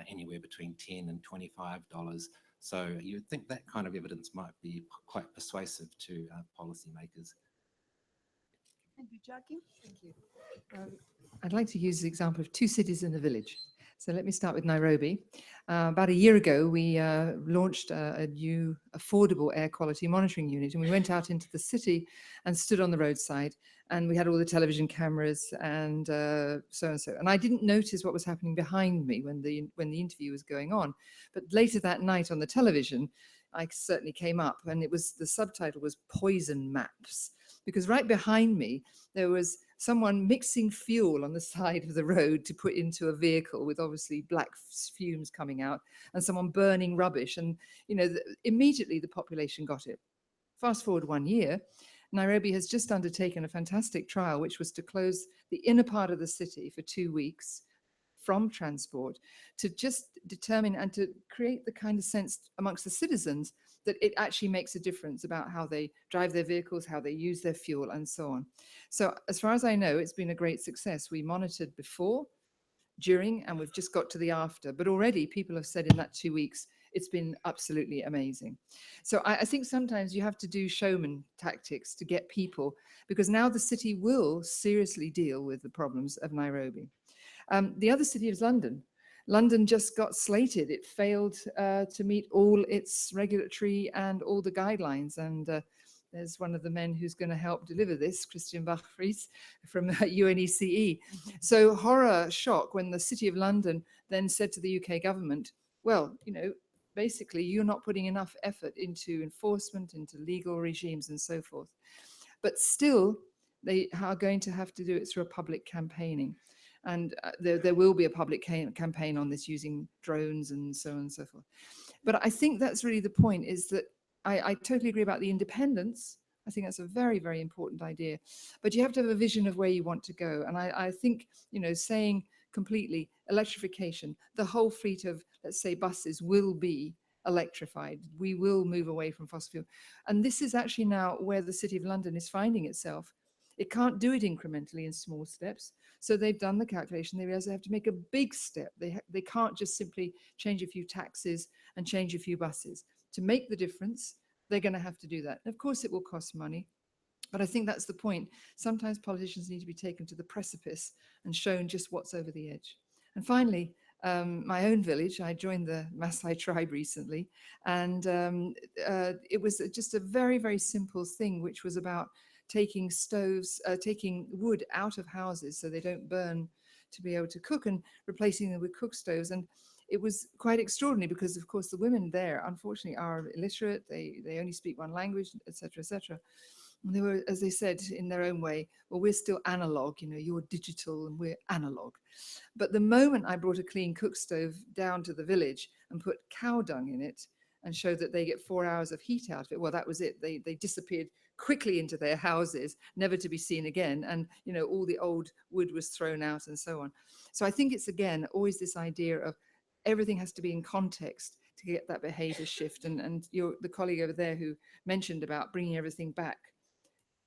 anywhere between $10 and $25. So you'd think that kind of evidence might be quite persuasive to policymakers. Thank you, Jackie. Thank you. I'd like to use the example of two cities and a village. So let me start with Nairobi. About a year ago, we launched a new affordable air quality monitoring unit, and we went out into the city and stood on the roadside, and we had all the television cameras and so and so. And I didn't notice what was happening behind me when the interview was going on. But later that night on the television, I certainly came up, and the subtitle was Poison Maps, because right behind me there was someone mixing fuel on the side of the road to put into a vehicle with obviously black fumes coming out, and someone burning rubbish. And immediately the population got it. Fast forward 1 year, Nairobi has just undertaken a fantastic trial, which was to close the inner part of the city for 2 weeks from transport, to just determine and to create the kind of sense amongst the citizens that it actually makes a difference about how they drive their vehicles, how they use their fuel, and so on. So as far as I know, it's been a great success. We monitored before, during, and we've just got to the after. But already people have said in that 2 weeks, it's been absolutely amazing. So I think sometimes you have to do showman tactics to get people, because now the city will seriously deal with the problems of Nairobi. The other city is London. London just got slated. It failed to meet all its regulatory and all the guidelines. And there's one of the men who's going to help deliver this, Christian Bachfries from UNECE. So horror shock when the City of London then said to the UK government, well, basically you're not putting enough effort into enforcement, into legal regimes and so forth. But still, they are going to have to do it through a public campaigning. And there will be a public campaign on this using drones and so on and so forth. But I think that's really the point, is that I totally agree about the independence. I think that's a very, very important idea. But you have to have a vision of where you want to go. And I think, saying completely electrification, the whole fleet of, let's say, buses will be electrified. We will move away from fossil fuel. And this is actually now where the City of London is finding itself. It can't do it incrementally in small steps. So they've done the calculation. They realize they have to make a big step. They can't just simply change a few taxis and change a few buses. To make the difference, they're going to have to do that. And of course, it will cost money. But I think that's the point. Sometimes politicians need to be taken to the precipice and shown just what's over the edge. And finally, my own village, I joined the Maasai tribe recently. And it was just a very, very simple thing, which was about taking taking wood out of houses so they don't burn to be able to cook, and replacing them with cook stoves. And it was quite extraordinary because, of course, the women there, unfortunately, are illiterate. They only speak one language, etc., etc. And they were, as they said in their own way, well, we're still analog, you're digital and we're analog. But the moment I brought a clean cook stove down to the village and put cow dung in it and showed that they get 4 hours of heat out of it, well, that was it. They disappeared quickly into their houses, never to be seen again. And, all the old wood was thrown out and so on. So I think it's, again, always this idea of everything has to be in context to get that behavior shift. And the colleague over there who mentioned about bringing everything back,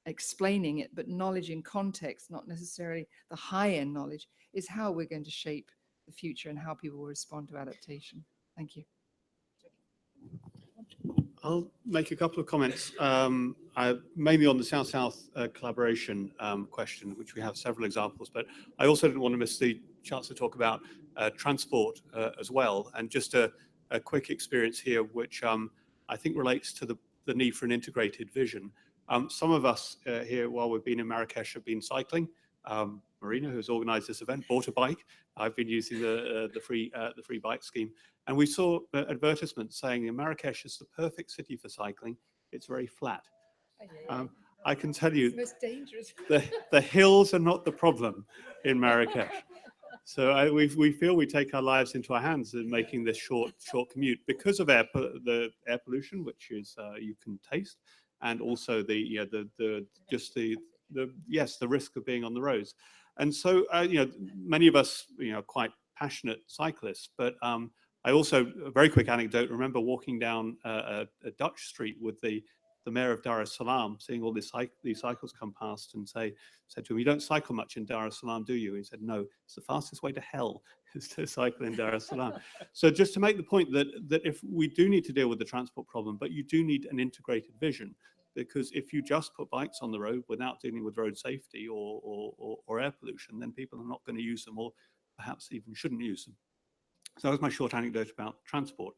explaining it, but knowledge in context, not necessarily the high-end knowledge, is how we're going to shape the future and how people will respond to adaptation. Thank you. I'll make a couple of comments, mainly on the South-South collaboration question, which we have several examples, but I also didn't want to miss the chance to talk about transport as well. And just a quick experience here, which I think relates to the need for an integrated vision. Some of us here, while we've been in Marrakesh, have been cycling. Marina, who's organised this event, bought a bike. I've been using the free bike scheme, and we saw advertisements saying Marrakesh is the perfect city for cycling. It's very flat. I can tell you, It's most dangerous. the hills are not the problem in Marrakesh. So we feel we take our lives into our hands in making this short commute because of the air pollution, which is you can taste, and also the risk of being on the roads. And so many of us quite passionate cyclists, but I also, a very quick anecdote, remember walking down a Dutch street with the mayor of Dar es Salaam, seeing all these cycles come past, and said to him, "You don't cycle much in Dar es Salaam, do you?" And he said, "No, it's the fastest way to hell is to cycle in Dar es Salaam." So just to make the point that if we do need to deal with the transport problem, but you do need an integrated vision, because if you just put bikes on the road without dealing with road safety or air pollution, then people are not going to use them, or perhaps even shouldn't use them. So that was my short anecdote about transport.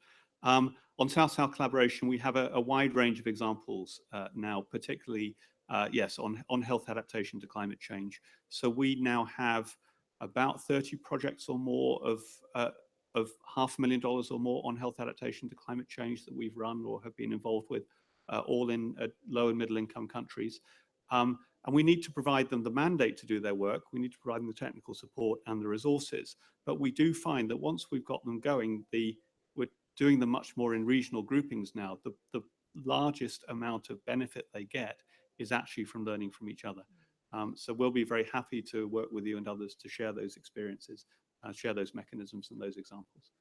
On South-South collaboration, we have a wide range of examples now, particularly, on health adaptation to climate change. So we now have about 30 projects or more of $500,000 or more on health adaptation to climate change that we've run or have been involved with, all in low and middle income countries. And we need to provide them the mandate to do their work. We need to provide them the technical support and the resources. But we do find that once we've got them going, we're doing them much more in regional groupings now. The largest amount of benefit they get is actually from learning from each other. So we'll be very happy to work with you and others to share those experiences, share those mechanisms and those examples.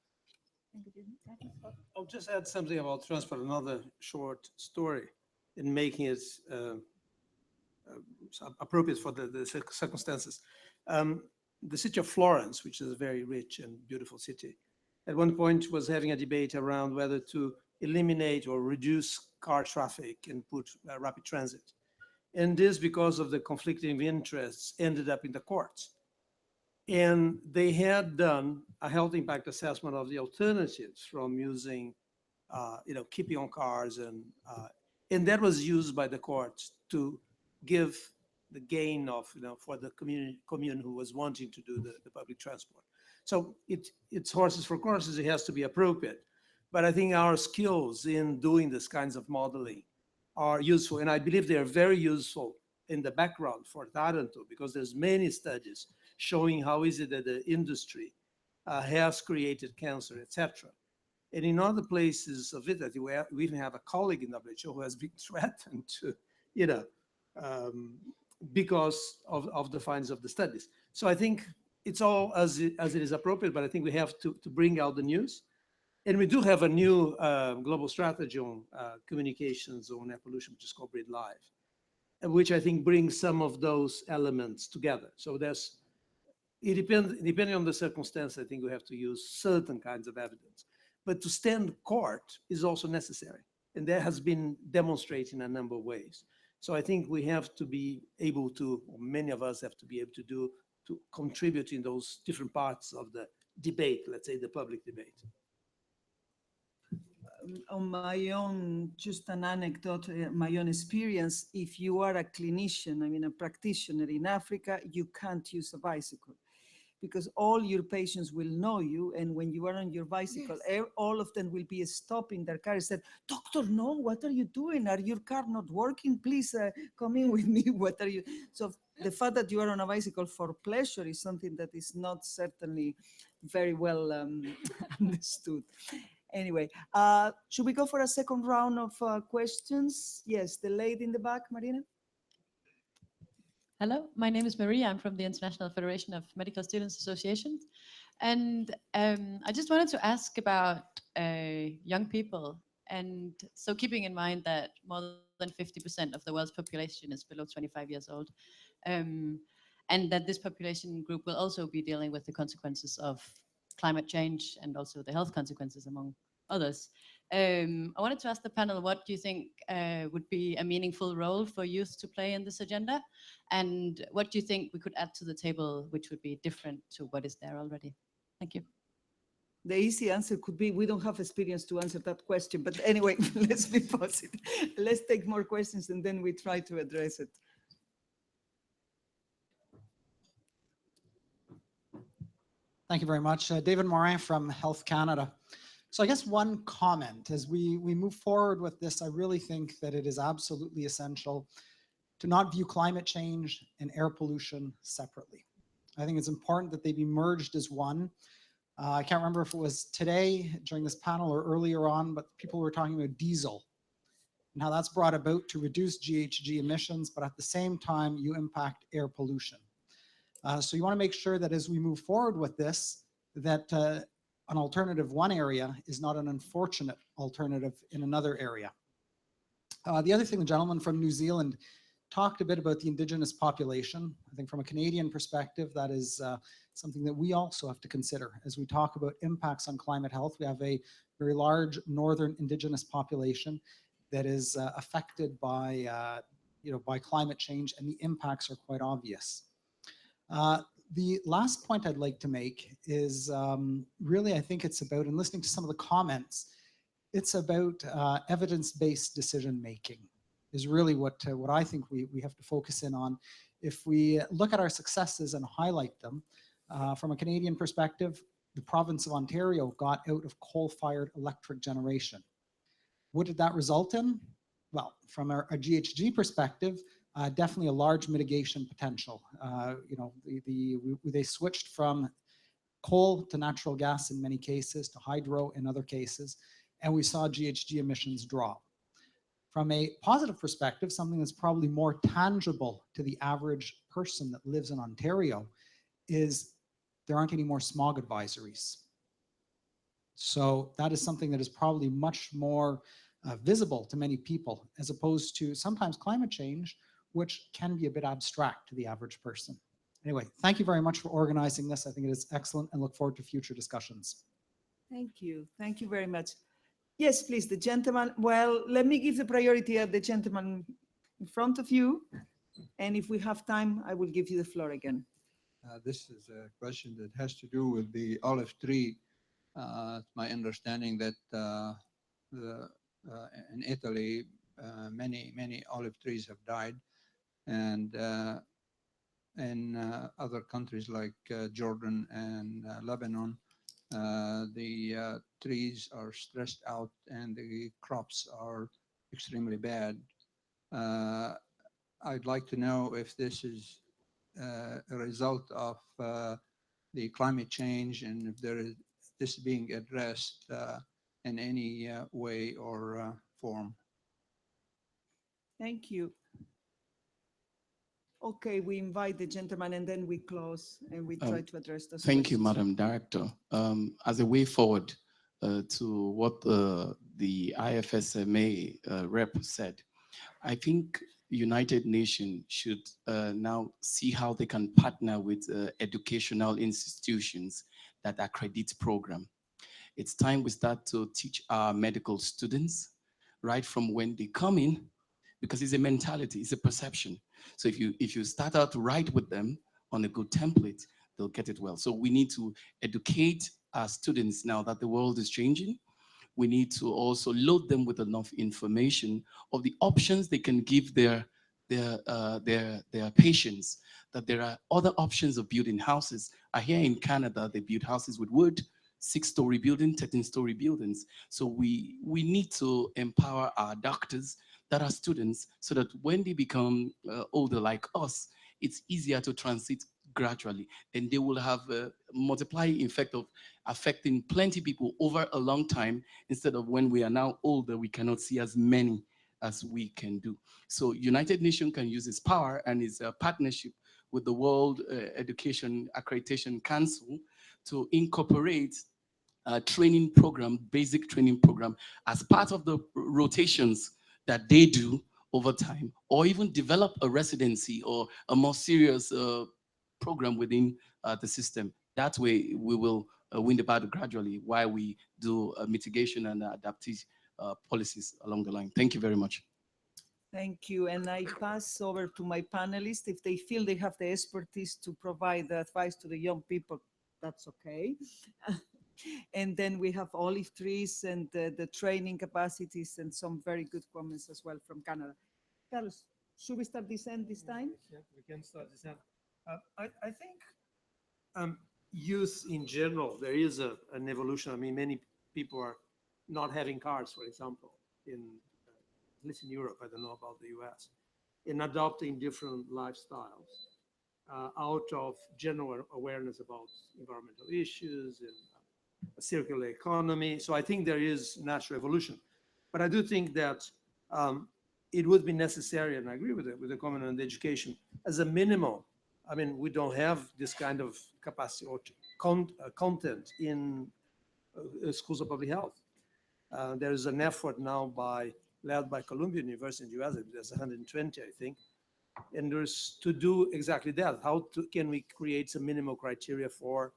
I'll just add something about transport, another short story in making it appropriate for the circumstances. The city of Florence, which is a very rich and beautiful city, at one point was having a debate around whether to eliminate or reduce car traffic and put rapid transit. And this, because of the conflicting interests, ended up in the courts. And they had done a health impact assessment of the alternatives from using, keeping on cars, and that was used by the courts to give the gain of, for the commune who was wanting to do the public transport. So it's horses for courses. It has to be appropriate. But I think our skills in doing this kinds of modeling are useful, and I believe they are very useful in the background for Taranto, because there's many studies showing how is it that the industry has created cancer, etc. And in other places of Italy, we even have a colleague in WHO who has been threatened to, because of the findings of the studies. So I think it's all as it is appropriate, but I think we have to bring out the news. And we do have a new global strategy on communications on air pollution, which is called Breathe Live, which I think brings some of those elements together. So depending on the circumstance, I think we have to use certain kinds of evidence. But to stand court is also necessary. And that has been demonstrated in a number of ways. So I think we have to be able to, or many of us have to be able to contribute in those different parts of the debate, let's say the public debate. On my own, just an anecdote, my own experience, if you are a clinician, a practitioner in Africa, you can't use a bicycle because all your patients will know you. And when you are on your bicycle, yes, all of them will be stopping their car and said, "Doctor, no, what are you doing? Are your car not working? Please come in with me. What are you?" So the fact that you are on a bicycle for pleasure is something that is not certainly very well understood. Anyway, should we go for a second round of questions? Yes, the lady in the back, Marina. Hello, my name is Maria. I'm from the International Federation of Medical Students Associations. And I just wanted to ask about young people. And so keeping in mind that more than 50% of the world's population is below 25 years old, and that this population group will also be dealing with the consequences of climate change and also the health consequences among others. I wanted to ask the panel, what do you think would be a meaningful role for youth to play in this agenda? And what do you think we could add to the table which would be different to what is there already? Thank you. The easy answer could be we don't have experience to answer that question. But anyway, let's be positive. Let's take more questions and then we try to address it. Thank you very much. David Morin from Health Canada. So I guess one comment as we move forward with this, I really think that it is absolutely essential to not view climate change and air pollution separately. I think it's important that they be merged as one. I can't remember if it was today during this panel or earlier on, but people were talking about diesel and how that's brought about to reduce GHG emissions, but at the same time, you impact air pollution. So you want to make sure that as we move forward with this, that an alternative one area is not an unfortunate alternative in another area. The other thing, the gentleman from New Zealand talked a bit about the Indigenous population. I think from a Canadian perspective, that is something that we also have to consider as we talk about impacts on climate health. We have a very large Northern Indigenous population that is affected by, by climate change, and the impacts are quite obvious. The last point I'd like to make is really, I think it's about, and listening to some of the comments, it's about evidence-based decision-making is really what I think we have to focus in on. If we look at our successes and highlight them, from a Canadian perspective, the province of Ontario got out of coal-fired electric generation. What did that result in? Well, from a GHG perspective, definitely a large mitigation potential. They switched from coal to natural gas in many cases, to hydro in other cases, and we saw GHG emissions drop. From a positive perspective, something that's probably more tangible to the average person that lives in Ontario is there aren't any more smog advisories. So that is something that is probably much more visible to many people, as opposed to sometimes climate change, which can be a bit abstract to the average person. Anyway, thank you very much for organizing this. I think it is excellent and look forward to future discussions. Thank you. Thank you very much. Yes, please, the gentleman. Well, let me give the priority at the gentleman in front of you. And if we have time, I will give you the floor again. This is a question that has to do with the olive tree. It's my understanding that in Italy, many olive trees have died. And in other countries like Jordan and Lebanon, the trees are stressed out and the crops are extremely bad. I'd like to know if this is a result of the climate change and if there is this being addressed in any way or form. Thank you. Okay, we invite the gentleman and then we close and we try to address those Thank you, questions. Madam Director. As a way forward to what the IFSMA rep said, I think United Nations should now see how they can partner with educational institutions that accredit program. It's time we start to teach our medical students right from when they come in, because it's a mentality, it's a perception. So if you start out right with them on a good template, they'll get it well. So we need to educate our students now that the world is changing. We need to also load them with enough information of the options they can give their patients, that there are other options of building houses. Here in Canada, they build houses with wood, 6-story building, 13-story buildings. So we need to empower our doctors that are students so that when they become older like us, it's easier to transit gradually. And they will have a multiplying effect of affecting plenty of people over a long time, instead of when we are now older, we cannot see as many as we can do. So United Nations can use its power and its partnership with the World Education Accreditation Council to incorporate a training program, basic training program, as part of the rotations that they do over time, or even develop a residency or a more serious program within the system. That way we will win the battle gradually while we do mitigation and adaptive policies along the line. Thank you very much. Thank you. And I pass over to my panelists. If they feel they have the expertise to provide the advice to the young people, that's okay. And then we have olive trees and the training capacities and some very good comments as well from Canada. Carlos, should we start this end this time? Yeah, we can start this end. I think youth in general, there is an evolution. I mean, many people are not having cars, for example, at least in Europe, I don't know about the US, in adopting different lifestyles out of general awareness about environmental issues and circular economy. So I think there is natural evolution. But I do think that it would be necessary, and I agree with it, with the comment on the education, as a minimum. I mean, we don't have this kind of capacity or content in schools of public health. There is an effort now led by Columbia University in the US, there's 120, I think, and there's to do exactly that. Can we create some minimal criteria for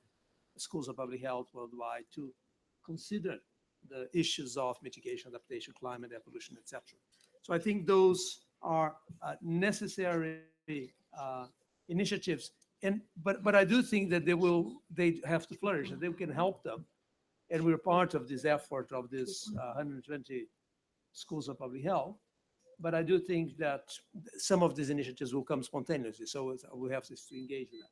schools of public health worldwide to consider the issues of mitigation, adaptation, climate, pollution, etc. So I think those are necessary initiatives, but I do think that they have to flourish, and they can help them, and we're part of this effort of this 120 schools of public health. But I do think that some of these initiatives will come spontaneously, so we have to engage in that.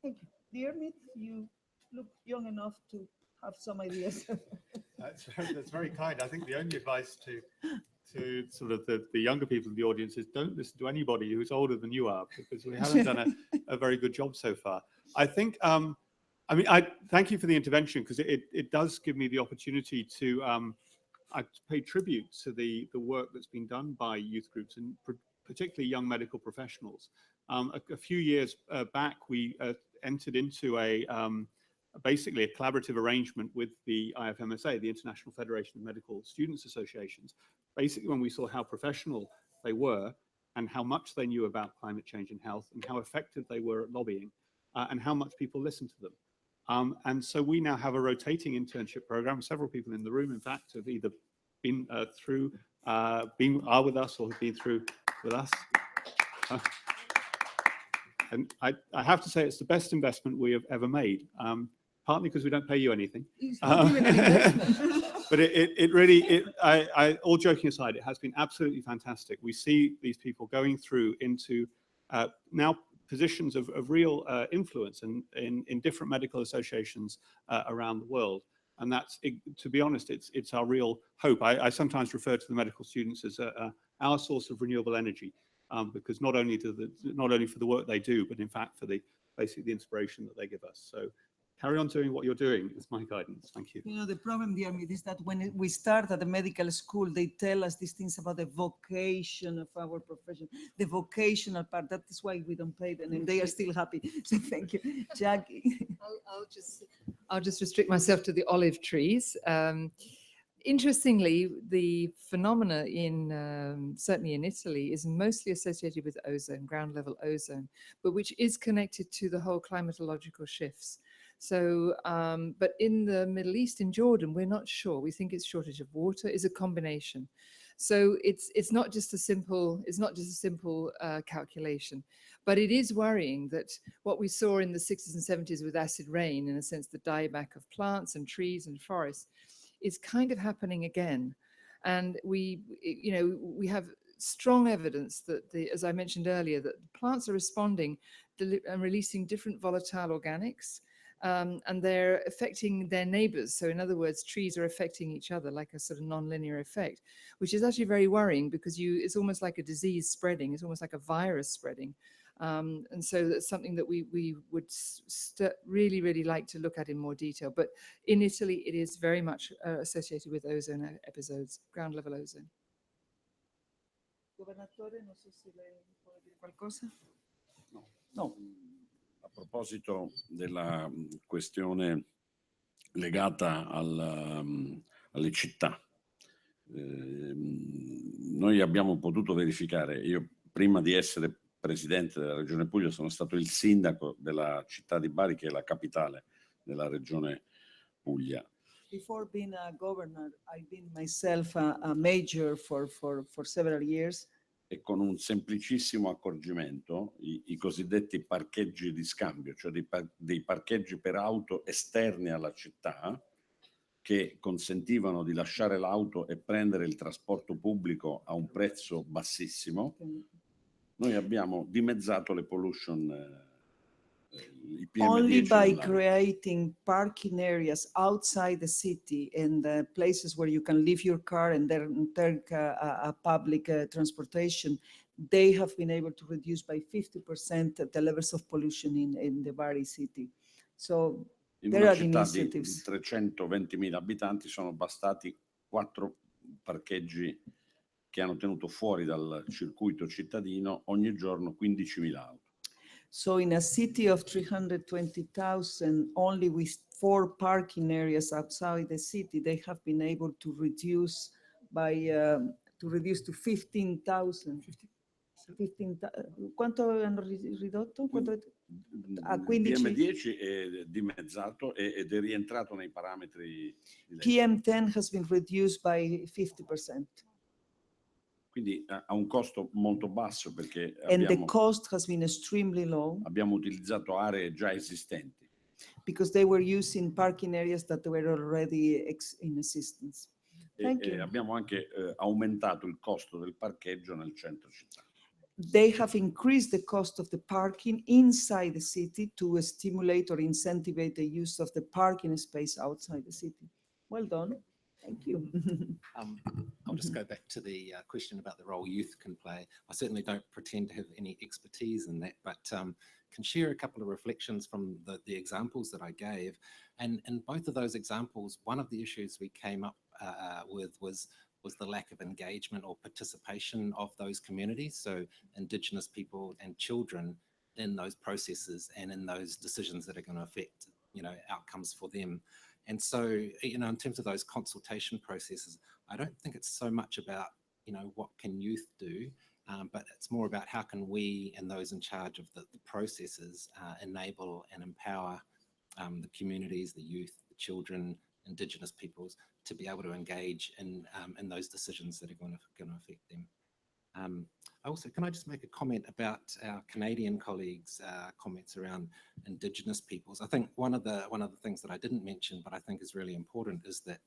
Thank you. Dear Mit, you look young enough to have some ideas. That's very kind. I think the only advice to sort of the younger people in the audience is don't listen to anybody who's older than you are, because we haven't done a very good job so far. I think, I mean, I thank you for the intervention, because it does give me the opportunity to pay tribute to the work that's been done by youth groups, and particularly young medical professionals. A few years back, we entered into basically a collaborative arrangement with the IFMSA, the International Federation of Medical Students Associations, basically when we saw how professional they were and how much they knew about climate change and health and how effective they were at lobbying and how much people listened to them. And so we now have a rotating internship program. Several people in the room, in fact, have either been are with us or have been through with us. And I have to say it's the best investment we have ever made, partly because we don't pay you anything. But it really, all joking aside, it has been absolutely fantastic. We see these people going through into now positions of real influence in different medical associations around the world. And that's, to be honest, it's our real hope. I sometimes refer to the medical students as our source of renewable energy. Because not only for the work they do, but in fact for basically the inspiration that they give us. So carry on doing what you're doing is my guidance. Thank you. You know, the problem, dear Mit, is that when we start at the medical school, they tell us these things about the vocation of our profession, the vocational part. That is why we don't pay them, and they are still happy. So thank you, Jackie. I'll just restrict myself to the olive trees. Interestingly, the phenomena certainly in Italy is mostly associated with ozone, ground level ozone, but which is connected to the whole climatological shifts. So, but in the Middle East, in Jordan, we're not sure. We think it's shortage of water, is a combination. So it's not just a simple calculation, but it is worrying that what we saw in the 60s and 70s with acid rain, in a sense, the dieback of plants and trees and forests, is kind of happening again. And we have strong evidence that as I mentioned earlier, that plants are responding and releasing different volatile organics, and they're affecting their neighbors. So in other words, trees are affecting each other like a sort of non-linear effect, which is actually very worrying, because it's almost like a disease spreading. It's almost like a virus spreading. And so that's something that we would really, really like to look at in more detail. But in Italy, it is very much associated with ozone episodes, ground level ozone. Governatore, non so se lei vuole dire qualcosa. No. A proposito della questione legata alle città, noi abbiamo potuto verificare, io prima di essere presidente della Regione Puglia sono stato il sindaco della città di Bari, che è la capitale della Regione Puglia. Before being a governor, I've been myself a mayor for several years. e con un semplicissimo accorgimento, i cosiddetti parcheggi di scambio, cioè dei parcheggi per auto esterni alla città, che consentivano di lasciare l'auto e prendere il trasporto pubblico a un prezzo bassissimo, noi abbiamo dimezzato le pollution, i PM10 Only by nell'aria. creating parking areas outside the city and places where you can leave your car and then take a public transportation, they have been able to reduce by 50% the levels of pollution in the Bari city. So In there una are città di initiatives. 320.000 abitanti sono bastati 4 parcheggi che hanno tenuto fuori dal circuito cittadino ogni giorno 15.000 auto. So in a city of 320,000, only with 4 parking areas outside the city, they have been able to reduce to 15,000. 15, quanto hanno ridotto? A 15? Il PM10 è dimezzato ed è rientrato nei parametri di legge. PM10 has been reduced by 50%. Quindi ha un costo molto basso perché And the cost has been extremely low abbiamo utilizzato aree già esistenti. because they were using parking areas that were already in existence. Thank you. Abbiamo anche aumentato il costo del parcheggio nel centro città. They have increased the cost of the parking inside the city to stimulate or incentivize the use of the parking space outside the city. Well done. Thank you. I'll just go back to the question about the role youth can play. I certainly don't pretend to have any expertise in that, but can share a couple of reflections from the examples that I gave. And in both of those examples, one of the issues we came up with was the lack of engagement or participation of those communities, so Indigenous people and children in those processes and in those decisions that are going to affect, outcomes for them. And so, in terms of those consultation processes, I don't think it's so much about, what can youth do, but it's more about how can we and those in charge of the processes enable and empower the communities, the youth, the children, Indigenous peoples to be able to engage in those decisions that are going to affect them. Also, can I just make a comment about our Canadian colleagues' comments around Indigenous peoples? I think one of the things that I didn't mention, but I think is really important, is that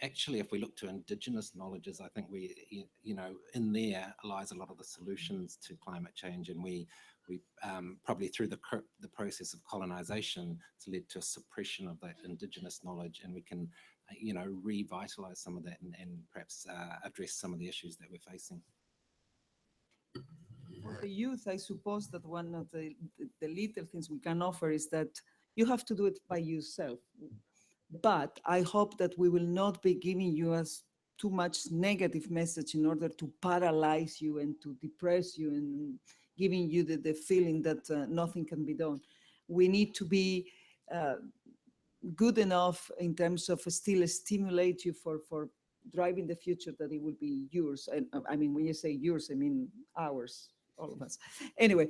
actually, if we look to Indigenous knowledges, I think we, in there lies a lot of the solutions to climate change, and we probably through the process of colonization, it's led to a suppression of that Indigenous knowledge, and we can, revitalize some of that and perhaps address some of the issues that we're facing. For the youth, I suppose that one of the little things we can offer is that you have to do it by yourself. But I hope that we will not be giving you as too much negative message in order to paralyze you and to depress you and giving you the feeling that nothing can be done. We need to be good enough in terms of still stimulate you for driving the future that it will be yours. And I mean, when you say yours, I mean ours, all of us. Anyway,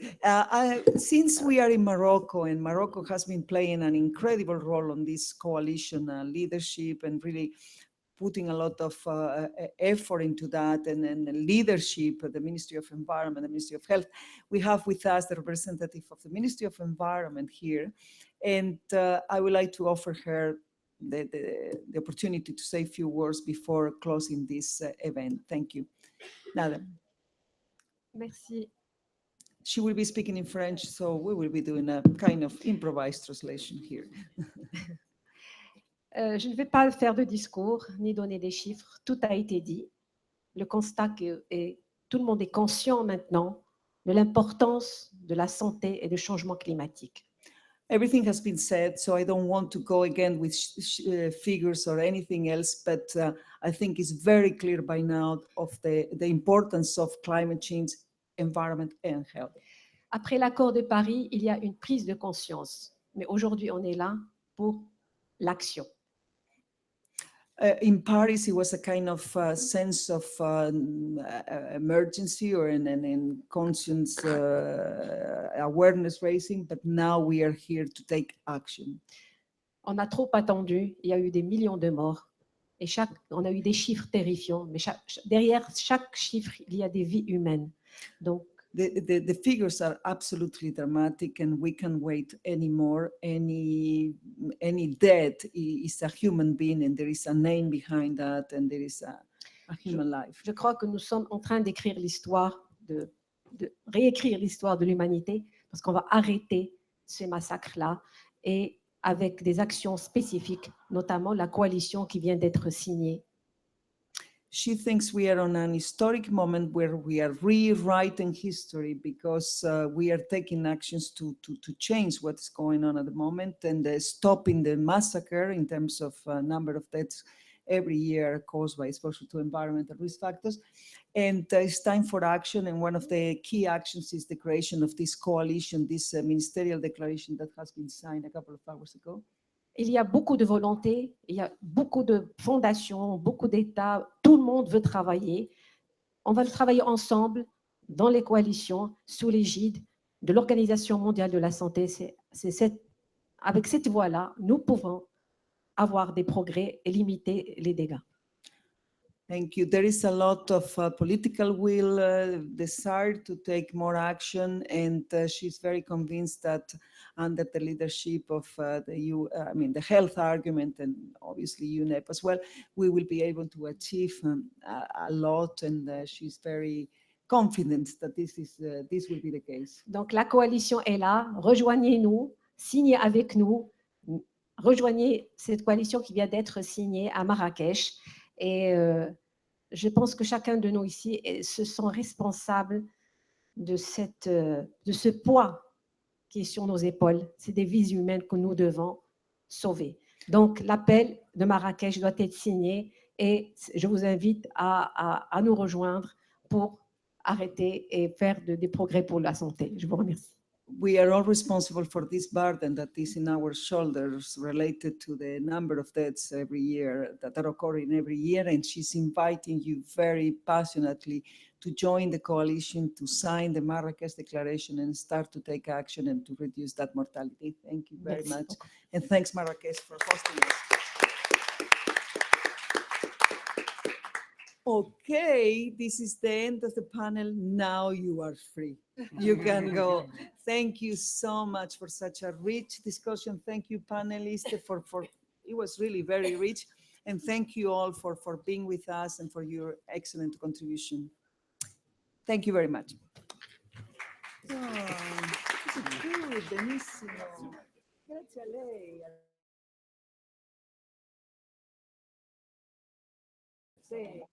since we are in Morocco, and Morocco has been playing an incredible role on this coalition leadership and really putting a lot of effort into that and leadership, the Ministry of Environment, the Ministry of Health. We have with us the representative of the Ministry of Environment here. And I would like to offer her the opportunity to say a few words before closing this event. Thank you. Nada. Merci. She will be speaking in French, so we will be doing a kind of improvised translation here. Je ne vais pas faire de discours ni donner des chiffres. Tout a été dit. Le constat que tout le monde est conscient maintenant de l'importance de la santé et du changement climatique. Everything has been said, so I don't want to go again with figures or anything else, but I think it's very clear by now of the importance of climate change, environment and health. Après l'accord de Paris, il y a une prise de conscience, mais aujourd'hui on est là pour l'action. In Paris, it was a kind of sense of emergency or in conscience awareness raising, but now we are here to take action. On a trop attendu, il y a eu des millions de morts. Et on a eu des chiffres terrifiants, mais derrière chaque chiffre, il y a des vies humaines. Donc, the figures are absolutely dramatic, and we can't wait anymore. Any death is a human being, and there is a name behind that, and there is a human life. Je crois que nous sommes en train d'écrire l'histoire, de réécrire l'histoire de l'humanité, parce qu'on va arrêter ces massacres-là, et avec des actions spécifiques, notamment la coalition qui vient d'être signée. She thinks we are on an historic moment where we are rewriting history, because we are taking actions to change what is going on at the moment, and stopping the massacre in terms of number of deaths every year caused by exposure to environmental risk factors. And it's time for action, and one of the key actions is the creation of this coalition, this ministerial declaration that has been signed a couple of hours ago. Il y a beaucoup de volonté, il y a beaucoup de fondations, beaucoup d'États, tout le monde veut travailler. On va travailler ensemble dans les coalitions sous l'égide de l'Organisation mondiale de la santé. Avec cette voie-là, nous pouvons avoir des progrès et limiter les dégâts. Thank you. There is a lot of political will, desire to take more action, and she's very convinced that under the leadership of the health argument, and obviously UNEP as well, we will be able to achieve a lot, and she's very confident that this will be the case. Donc la coalition est là, rejoignez-nous, signez avec nous, rejoignez cette coalition qui vient d'être signée à Marrakech. Et je pense que chacun de nous ici se sent responsable de ce poids qui est sur nos épaules. C'est des vies humaines que nous devons sauver. Donc, l'appel de Marrakech doit être signé, et je vous invite à nous rejoindre pour arrêter et faire des progrès pour la santé. Je vous remercie. We are all responsible for this burden that is in our shoulders related to the number of deaths every year that are occurring every year, and she's inviting you very passionately to join the coalition, to sign the Marrakech Declaration and start to take action and to reduce that mortality. Thank you very much. And thanks, Marrakech, for hosting us. Okay, this is the end of the panel. Now you are free. You can go. Thank you so much for such a rich discussion. Thank you, panelists, for it was really very rich. And thank you all for being with us and for your excellent contribution. Thank you very much. Oh, benissimo. Grazie a lei. Sì.